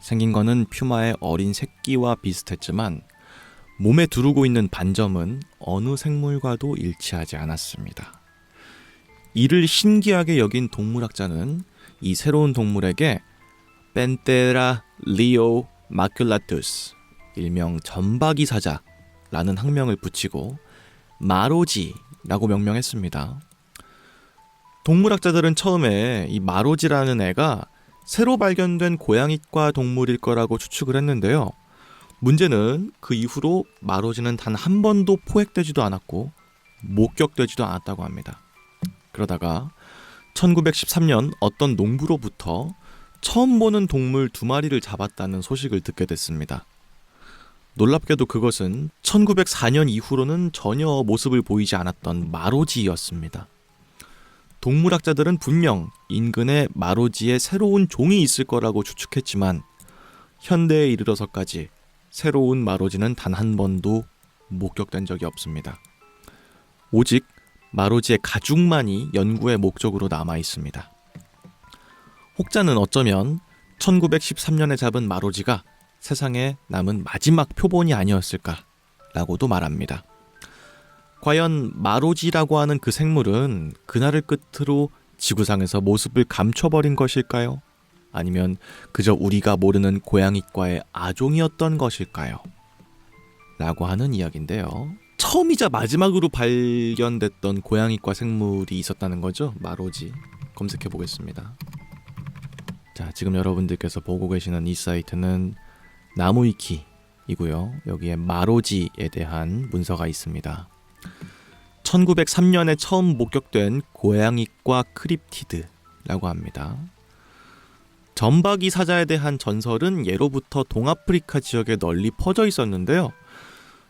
생긴 거는 퓨마의 어린 새끼와 비슷했지만 몸에 두르고 있는 반점은 어느 생물과도 일치하지 않았습니다. 이를 신기하게 여긴 동물학자는 이 새로운 동물에게 펜테라 리오 마큘라투스, 일명 점박이 사자라는 학명을 붙이고 마로지라고 명명했습니다. 동물학자들은 처음에 이 마로지라는 애가 새로 발견된 고양이과 동물일 거라고 추측을 했는데요. 문제는 그 이후로 마로지는 단 한 번도 포획되지도 않았고 목격되지도 않았다고 합니다. 그러다가 1913년 어떤 농부로부터 처음 보는 동물 2마리를 잡았다는 소식을 듣게 됐습니다. 놀랍게도 그것은 1904년 이후로는 전혀 모습을 보이지 않았던 마로지였습니다. 동물학자들은 분명 인근에 마로지의 새로운 종이 있을 거라고 추측했지만 현대에 이르러서까지 새로운 마로지는 단 한 번도 목격된 적이 없습니다. 오직 마로지의 가죽만이 연구의 목적으로 남아 있습니다. 혹자는 어쩌면 1913년에 잡은 마로지가 세상에 남은 마지막 표본이 아니었을까라고도 말합니다. 과연 마로지라고 하는 그 생물은 그날을 끝으로 지구상에서 모습을 감춰버린 것일까요? 아니면 그저 우리가 모르는 고양이과의 아종이었던 것일까요? 라고 하는 이야기인데요. 처음이자 마지막으로 발견됐던 고양이과 생물이 있었다는 거죠. 마로지. 검색해 보겠습니다. 자, 지금 여러분들께서 보고 계시는 이 사이트는 나무위키이고요. 여기에 마로지에 대한 문서가 있습니다. 1903년에 처음 목격된 고양이과 크립티드라고 합니다. 점박이 사자에 대한 전설은 예로부터 동아프리카 지역에 널리 퍼져 있었는데요.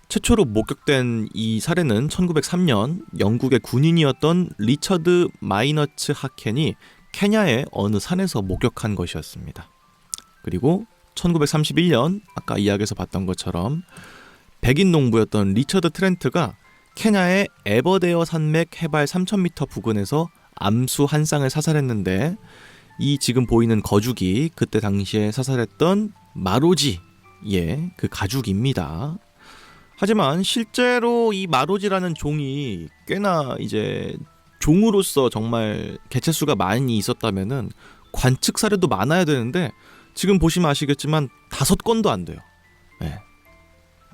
최초로 목격된 이 사례는 1903년 영국의 군인이었던 리처드 마이너츠 하켄이 케냐의 어느 산에서 목격한 것이었습니다. 그리고 1931년 아까 이야기에서 봤던 것처럼 백인 농부였던 리처드 트렌트가 케냐의 에버데어 산맥 해발 3000m 부근에서 암수 한 쌍을 사살했는데 이 지금 보이는 거죽이 그때 당시에 사살했던 마로지의 그 가죽입니다. 하지만 실제로 이 마로지라는 종이 꽤나 이제 종으로서 정말 개체수가 많이 있었다면은 관측 사례도 많아야 되는데 지금 보시면 아시겠지만 5건도 안 돼요. 네.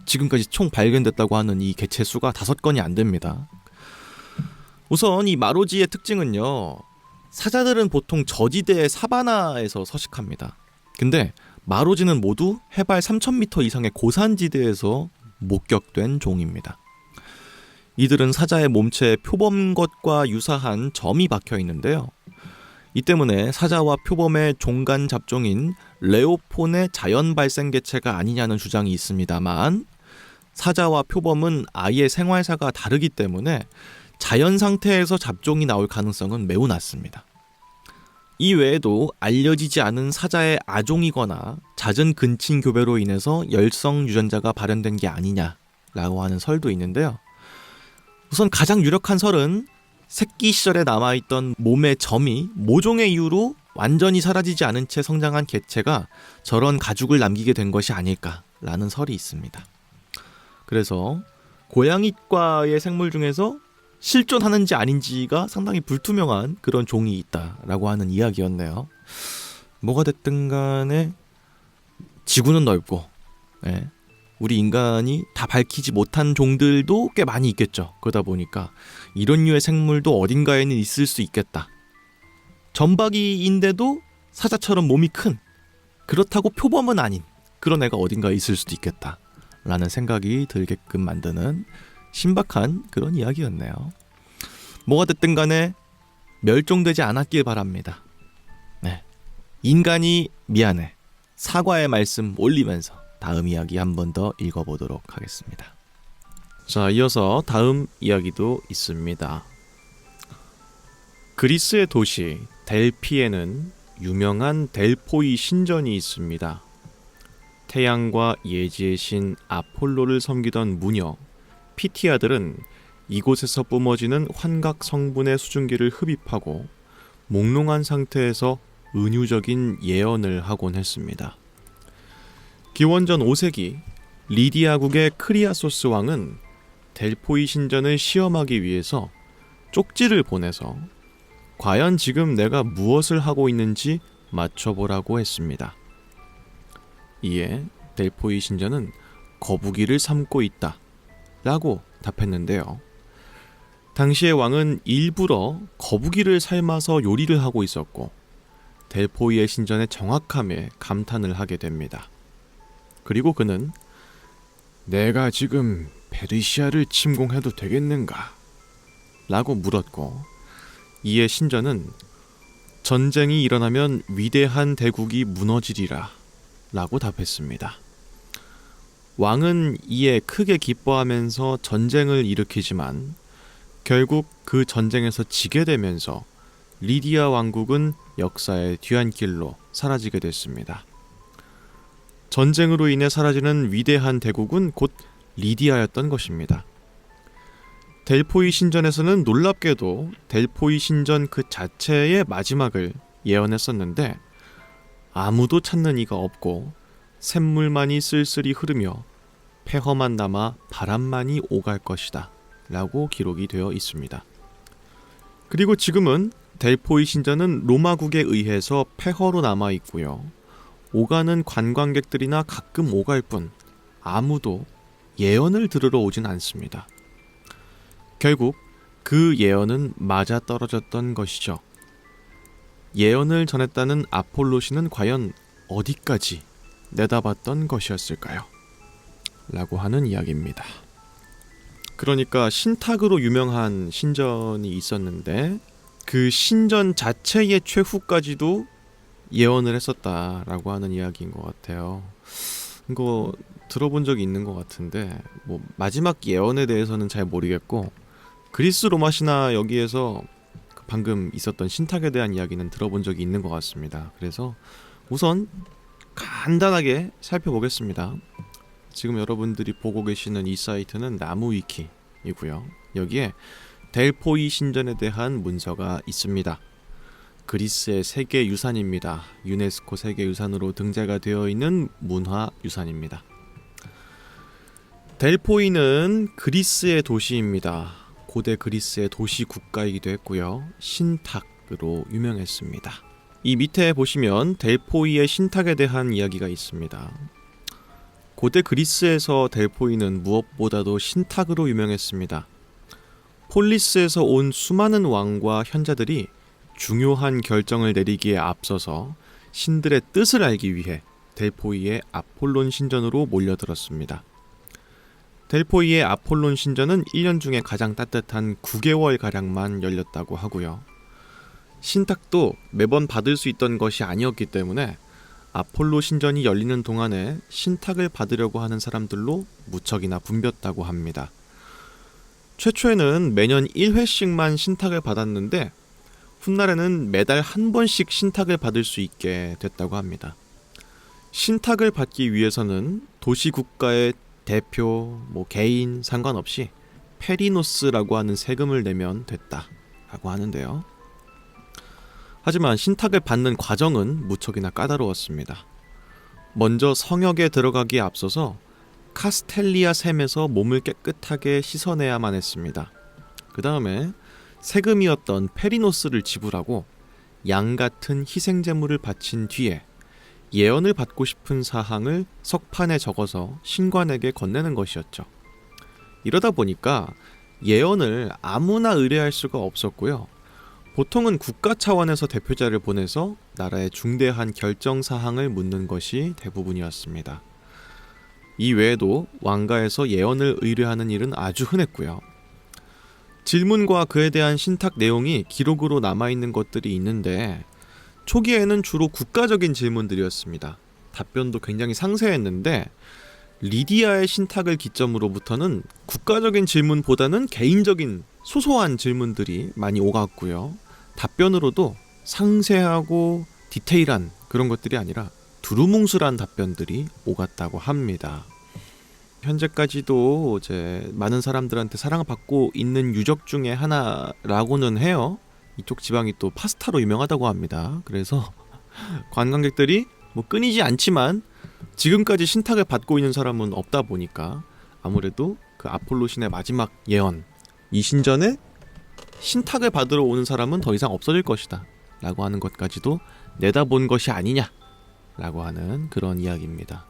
지금까지 총 발견됐다고 하는 이 개체수가 5건이 안 됩니다. 우선 이 마로지의 특징은요. 사자들은 보통 저지대의 사바나에서 서식합니다. 근데 마로지는 모두 해발 3000m 이상의 고산지대에서 목격된 종입니다. 이들은 사자의 몸체에 표범것과 유사한 점이 박혀 있는데요. 이 때문에 사자와 표범의 종간 잡종인 레오폰의 자연 발생 개체가 아니냐는 주장이 있습니다만 사자와 표범은 아예 생활사가 다르기 때문에 자연 상태에서 잡종이 나올 가능성은 매우 낮습니다. 이 외에도 알려지지 않은 사자의 아종이거나 잦은 근친 교배로 인해서 열성 유전자가 발현된 게 아니냐라고 하는 설도 있는데요. 우선 가장 유력한 설은 새끼 시절에 남아있던 몸의 점이 모종의 이유로 완전히 사라지지 않은 채 성장한 개체가 저런 가죽을 남기게 된 것이 아닐까라는 설이 있습니다. 그래서 고양이과의 생물 중에서 실존하는지 아닌지가 상당히 불투명한 그런 종이 있다라고 하는 이야기였네요. 뭐가 됐든 간에 지구는 넓고 우리 인간이 다 밝히지 못한 종들도 꽤 많이 있겠죠. 그러다 보니까 이런 류의 생물도 어딘가에는 있을 수 있겠다. 점박이인데도 사자처럼 몸이 큰, 그렇다고 표범은 아닌 그런 애가 어딘가에 있을 수도 있겠다 라는 생각이 들게끔 만드는 신박한 그런 이야기였네요. 뭐가 됐든 간에 멸종되지 않았길 바랍니다. 인간이 미안해. 사과의 말씀 올리면서 다음 이야기 한 번 더 읽어보도록 하겠습니다. 자, 이어서 다음 이야기도 있습니다. 그리스의 도시 델피에는 유명한 델포이 신전이 있습니다. 태양과 예지의 신 아폴로를 섬기던 무녀 피티아들은 이곳에서 뿜어지는 환각 성분의 수증기를 흡입하고 몽롱한 상태에서 은유적인 예언을 하곤 했습니다. 기원전 5세기 리디아국의 크리아소스 왕은 델포이 신전을 시험하기 위해서 쪽지를 보내서 과연 지금 내가 무엇을 하고 있는지 맞춰보라고 했습니다. 이에 델포이 신전은 거북이를 삶고 있다 라고 답했는데요. 당시의 왕은 일부러 거북이를 삶아서 요리를 하고 있었고 델포이의 신전의 정확함에 감탄을 하게 됩니다. 그리고 그는 내가 지금 페르시아를 침공해도 되겠는가? 라고 물었고 이에 신전은 전쟁이 일어나면 위대한 대국이 무너지리라 라고 답했습니다. 왕은 이에 크게 기뻐하면서 전쟁을 일으키지만 결국 그 전쟁에서 지게 되면서 리디아 왕국은 역사의 뒤안길로 사라지게 됐습니다. 전쟁으로 인해 사라지는 위대한 대국은 곧 리디아였던 것입니다. 델포이 신전에서는 놀랍게도 델포이 신전 그 자체의 마지막을 예언했었는데 아무도 찾는 이가 없고 샘물만이 쓸쓸히 흐르며 폐허만 남아 바람만이 오갈 것이다 라고 기록이 되어 있습니다. 그리고 지금은 델포이 신전은 로마국에 의해서 폐허로 남아 있고요. 오가는 관광객들이나 가끔 오갈 뿐 아무도 예언을 들으러 오진 않습니다. 결국 그 예언은 맞아떨어졌던 것이죠. 예언을 전했다는 아폴로 신은 과연 어디까지 내다봤던 것이었을까요? 라고 하는 이야기입니다. 그러니까 신탁으로 유명한 신전이 있었는데 그 신전 자체의 최후까지도 예언을 했었다라고 하는 이야기인 것 같아요. 이거 들어본 적이 있는 것 같은데 뭐 마지막 예언에 대해서는 잘 모르겠고 그리스 로마 신화 여기에서 방금 있었던 신탁에 대한 이야기는 들어본 적이 있는 것 같습니다. 그래서 우선 간단하게 살펴보겠습니다. 지금 여러분들이 보고 계시는 이 사이트는 나무위키이고요. 여기에 델포이 신전에 대한 문서가 있습니다. 그리스의 세계유산입니다. 유네스코 세계유산으로 등재가 되어 있는 문화유산입니다. 델포이는 그리스의 도시입니다. 고대 그리스의 도시 국가이기도 했고요. 신탁으로 유명했습니다. 이 밑에 보시면 델포이의 신탁에 대한 이야기가 있습니다. 고대 그리스에서 델포이는 무엇보다도 신탁으로 유명했습니다. 폴리스에서 온 수많은 왕과 현자들이 중요한 결정을 내리기에 앞서서 신들의 뜻을 알기 위해 델포이의 아폴론 신전으로 몰려들었습니다. 델포이의 아폴론 신전은 1년 중에 가장 따뜻한 9개월가량만 열렸다고 하고요. 신탁도 매번 받을 수 있던 것이 아니었기 때문에 아폴로 신전이 열리는 동안에 신탁을 받으려고 하는 사람들로 무척이나 붐볐다고 합니다. 최초에는 매년 1회씩만 신탁을 받았는데 훗날에는 매달 한 번씩 신탁을 받을 수 있게 됐다고 합니다. 신탁을 받기 위해서는 도시 국가의 대표, 개인 상관없이 페리노스라고 하는 세금을 내면 됐다라고 하는데요. 하지만 신탁을 받는 과정은 무척이나 까다로웠습니다. 먼저 성역에 들어가기에 앞서서 카스텔리아 샘에서 몸을 깨끗하게 씻어내야만 했습니다. 그 다음에 세금이었던 페리노스를 지불하고 양 같은 희생제물을 바친 뒤에 예언을 받고 싶은 사항을 석판에 적어서 신관에게 건네는 것이었죠. 이러다 보니까 예언을 아무나 의뢰할 수가 없었고요. 보통은 국가 차원에서 대표자를 보내서 나라의 중대한 결정 사항을 묻는 것이 대부분이었습니다. 이 외에도 왕가에서 예언을 의뢰하는 일은 아주 흔했고요. 질문과 그에 대한 신탁 내용이 기록으로 남아있는 것들이 있는데 초기에는 주로 국가적인 질문들이었습니다. 답변도 굉장히 상세했는데 리디아의 신탁을 기점으로부터는 국가적인 질문보다는 개인적인 소소한 질문들이 많이 오갔고요. 답변으로도 상세하고 디테일한 그런 것들이 아니라 두루뭉술한 답변들이 오갔다고 합니다. 현재까지도 많은 사람들한테 사랑을 받고 있는 유적 중에 하나라고는 해요. 이쪽 지방이 또 파스타로 유명하다고 합니다. 그래서 관광객들이 끊이지 않지만 지금까지 신탁을 받고 있는 사람은 없다 보니까 아무래도 그 아폴로 신의 마지막 예언, 이 신전에 신탁을 받으러 오는 사람은 더 이상 없어질 것이다 라고 하는 것까지도 내다본 것이 아니냐 라고 하는 그런 이야기입니다.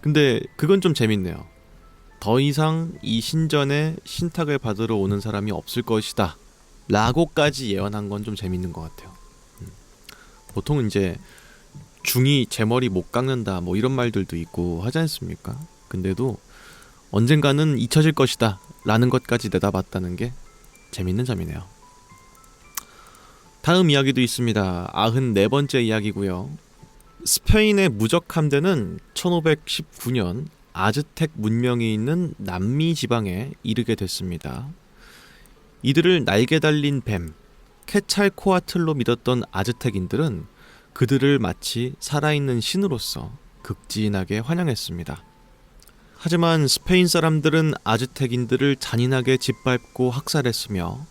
근데 그건 좀 재밌네요. 더 이상 이 신전에 신탁을 받으러 오는 사람이 없을 것이다 라고까지 예언한 건 좀 재밌는 것 같아요. 보통은 중이 제 머리 못 깎는다 이런 말들도 있고 하지 않습니까? 근데도 언젠가는 잊혀질 것이다 라는 것까지 내다봤다는 게 재밌는 점이네요. 다음 이야기도 있습니다. 94번째 이야기고요. 스페인의 무적 함대는 1519년 아즈텍 문명이 있는 남미 지방에 이르게 됐습니다. 이들을 날개 달린 뱀, 케찰코아틀로 믿었던 아즈텍인들은 그들을 마치 살아있는 신으로서 극진하게 환영했습니다. 하지만 스페인 사람들은 아즈텍인들을 잔인하게 짓밟고 학살했으며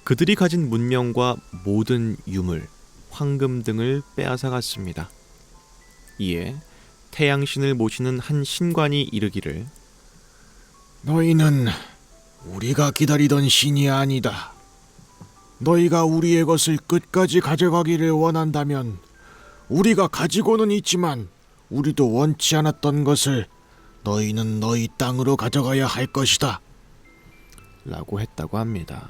그들이 가진 문명과 모든 유물, 황금 등을 빼앗아갔습니다. 이에 태양신을 모시는 한 신관이 이르기를 너희는 우리가 기다리던 신이 아니다. 너희가 우리의 것을 끝까지 가져가기를 원한다면 우리가 가지고는 있지만 우리도 원치 않았던 것을 너희는 너희 땅으로 가져가야 할 것이다 라고 했다고 합니다.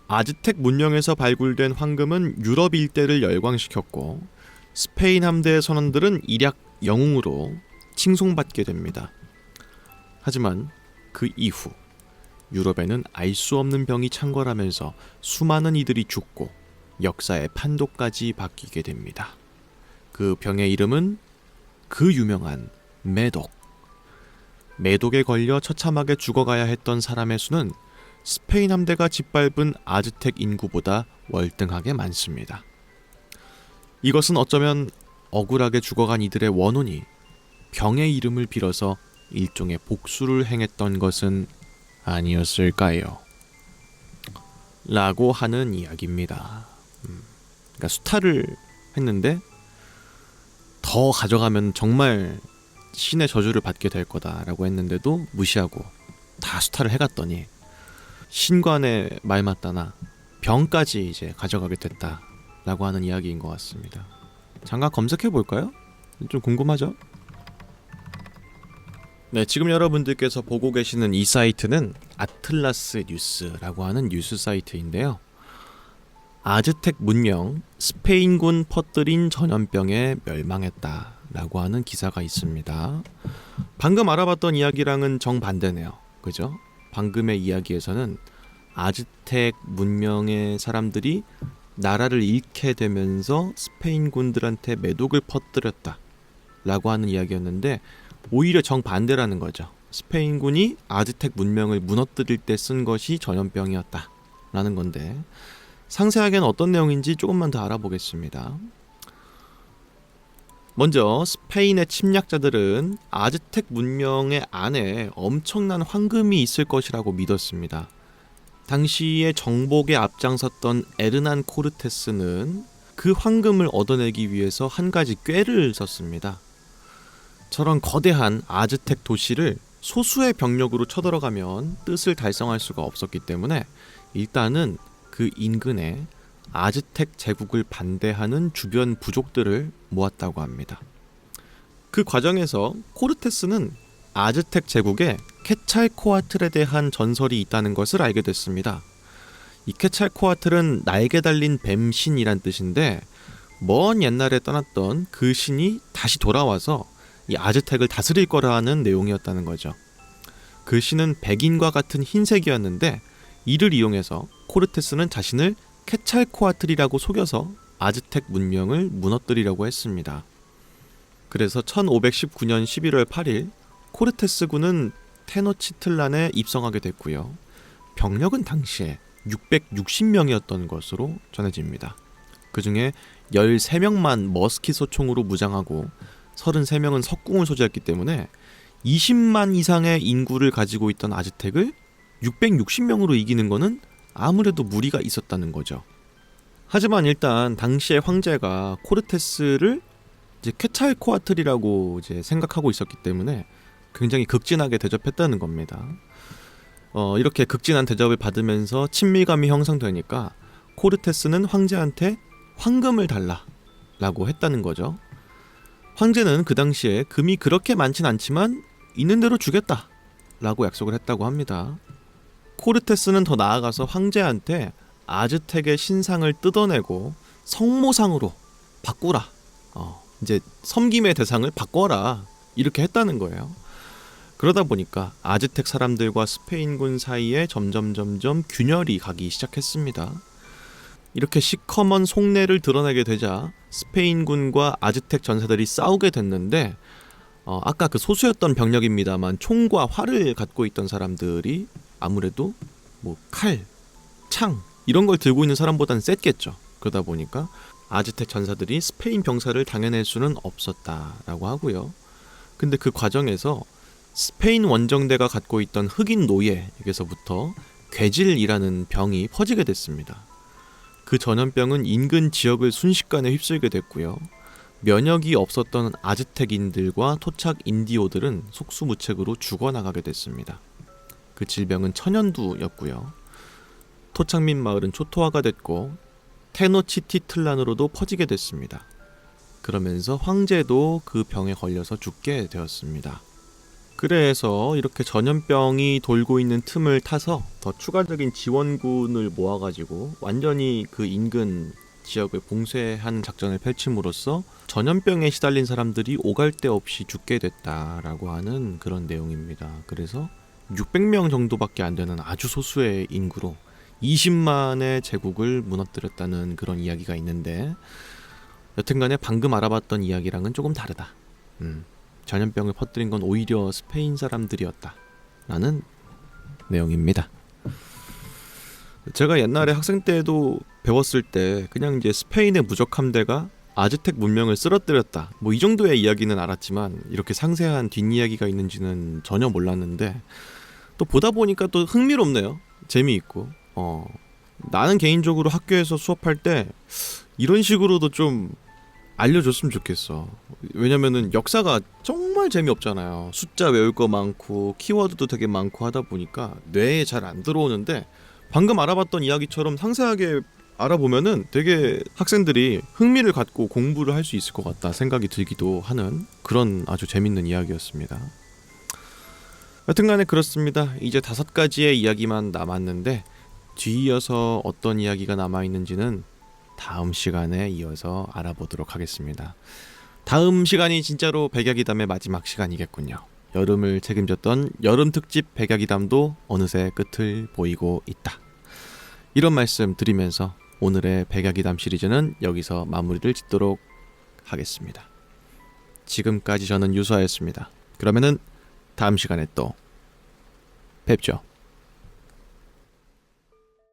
아즈텍 문명에서 발굴된 황금은 유럽 일대를 열광시켰고 스페인 함대의 선원들은 일약 영웅으로 칭송받게 됩니다. 하지만 그 이후 유럽에는 알 수 없는 병이 창궐하면서 수많은 이들이 죽고 역사의 판도까지 바뀌게 됩니다. 그 병의 이름은 그 유명한 매독. 매독에 걸려 처참하게 죽어가야 했던 사람의 수는 스페인 함대가 짓밟은 아즈텍 인구보다 월등하게 많습니다. 이것은 어쩌면 억울하게 죽어간 이들의 원혼이 병의 이름을 빌어서 일종의 복수를 행했던 것은 아니었을까요? 라고 하는 이야기입니다. 그러니까 수탈을 했는데 더 가져가면 정말 신의 저주를 받게 될 거다라고 했는데도 무시하고 다 수탈을 해갔더니 신관의 말 맞다나 병까지 가져가게 됐다라고 하는 이야기인 것 같습니다. 잠깐 검색해 볼까요? 좀 궁금하죠? 네, 지금 여러분들께서 보고 계시는 이 사이트는 아틀라스 뉴스라고 하는 뉴스 사이트인데요. 아즈텍 문명, 스페인군 퍼뜨린 전염병에 멸망했다라고 하는 기사가 있습니다. 방금 알아봤던 이야기랑은 정반대네요. 그죠? 방금의 이야기에서는 아즈텍 문명의 사람들이 나라를 잃게 되면서 스페인군들한테 매독을 퍼뜨렸다 라고 하는 이야기였는데, 오히려 정반대라는 거죠. 스페인군이 아즈텍 문명을 무너뜨릴 때 쓴 것이 전염병이었다 라는 건데, 상세하게는 어떤 내용인지 조금만 더 알아보겠습니다. 먼저 스페인의 침략자들은 아즈텍 문명의 안에 엄청난 황금이 있을 것이라고 믿었습니다. 당시에 정복에 앞장섰던 에르난 코르테스는 그 황금을 얻어내기 위해서 한 가지 꾀를 썼습니다. 저런 거대한 아즈텍 도시를 소수의 병력으로 쳐들어가면 뜻을 달성할 수가 없었기 때문에 일단은 그 인근에 아즈텍 제국을 반대하는 주변 부족들을 모았다고 합니다. 그 과정에서 코르테스는 아즈텍 제국에 케찰코아틀에 대한 전설이 있다는 것을 알게 됐습니다. 이 케찰코아틀은 날개 달린 뱀신이란 뜻인데, 먼 옛날에 떠났던 그 신이 다시 돌아와서 이 아즈텍을 다스릴 거라는 내용이었다는 거죠. 그 신은 백인과 같은 흰색이었는데, 이를 이용해서 코르테스는 자신을 케찰코아틀이라고 속여서 아즈텍 문명을 무너뜨리려고 했습니다. 그래서 1519년 11월 8일 코르테스군은 테노치틀란에 입성하게 됐고요. 병력은 당시에 660명이었던 것으로 전해집니다. 그 중에 13명만 머스키소 총으로 무장하고 33명은 석궁을 소지했기 때문에 20만 이상의 인구를 가지고 있던 아즈텍을 660명으로 이기는 것은 아무래도 무리가 있었다는 거죠. 하지만 일단 당시의 황제가 코르테스를 이제 케찰코아틀이라고 이제 생각하고 있었기 때문에 굉장히 극진하게 대접했다는 겁니다. 이렇게 극진한 대접을 받으면서 친밀감이 형성되니까 코르테스는 황제한테 황금을 달라라고 했다는 거죠. 황제는 그 당시에 금이 그렇게 많진 않지만 있는 대로 주겠다라고 약속을 했다고 합니다. 코르테스는 더 나아가서 황제한테 아즈텍의 신상을 뜯어내고 성모상으로 바꾸라, 이제 섬김의 대상을 바꿔라, 이렇게 했다는 거예요. 그러다 보니까 아즈텍 사람들과 스페인군 사이에 점점 균열이 가기 시작했습니다. 이렇게 시커먼 속내를 드러내게 되자 스페인군과 아즈텍 전사들이 싸우게 됐는데, 아까 그 소수였던 병력입니다만 총과 활을 갖고 있던 사람들이 아무래도 뭐 칼, 창 이런 걸 들고 있는 사람보다는 셌겠죠. 그러다 보니까 아즈텍 전사들이 스페인 병사를 당해낼 수는 없었다라고 하고요. 근데 그 과정에서 스페인 원정대가 갖고 있던 흑인 노예에게서부터 괴질이라는 병이 퍼지게 됐습니다. 그 전염병은 인근 지역을 순식간에 휩쓸게 됐고요. 면역이 없었던 아즈텍인들과 토착 인디오들은 속수무책으로 죽어나가게 됐습니다. 그 질병은 천연두였고요. 토착민 마을은 초토화가 됐고 테노치티틀란으로도 퍼지게 됐습니다. 그러면서 황제도 그 병에 걸려서 죽게 되었습니다. 그래서 이렇게 전염병이 돌고 있는 틈을 타서 더 추가적인 지원군을 모아가지고 완전히 그 인근 지역을 봉쇄하는 작전을 펼침으로써 전염병에 시달린 사람들이 오갈 데 없이 죽게 됐다라고 하는 그런 내용입니다. 그래서 600명 정도밖에 안 되는 아주 소수의 인구로 20만의 제국을 무너뜨렸다는 그런 이야기가 있는데, 여튼간에 방금 알아봤던 이야기랑은 조금 다르다. 전염병을 퍼뜨린 건 오히려 스페인 사람들이었다 라는 내용입니다. 제가 옛날에 학생 때도 배웠을 때 그냥 이제 스페인의 무적 함대가 아즈텍 문명을 쓰러뜨렸다, 뭐 이 정도의 이야기는 알았지만 이렇게 상세한 뒷이야기가 있는지는 전혀 몰랐는데, 또 보다 보니까 또 흥미롭네요. 재미있고. 나는 개인적으로 학교에서 수업할 때 이런 식으로도 좀 알려줬으면 좋겠어. 왜냐면은 역사가 정말 재미없잖아요. 숫자 외울 거 많고 키워드도 되게 많고 하다 보니까 뇌에 잘 안 들어오는데, 방금 알아봤던 이야기처럼 상세하게 알아보면은 되게 학생들이 흥미를 갖고 공부를 할 수 있을 것 같다 생각이 들기도 하는 그런 아주 재밌는 이야기였습니다. 여튼간에 그렇습니다. 이제 5가지의 이야기만 남았는데, 뒤이어서 어떤 이야기가 남아있는지는 다음 시간에 이어서 알아보도록 하겠습니다. 다음 시간이 진짜로 백야기담의 마지막 시간이겠군요. 여름을 책임졌던 여름특집 백야기담도 어느새 끝을 보이고 있다. 이런 말씀 드리면서 오늘의 백야기담 시리즈는 여기서 마무리를 짓도록 하겠습니다. 지금까지 저는 유서였습니다. 그러면은 다음 시간에 또 뵙죠.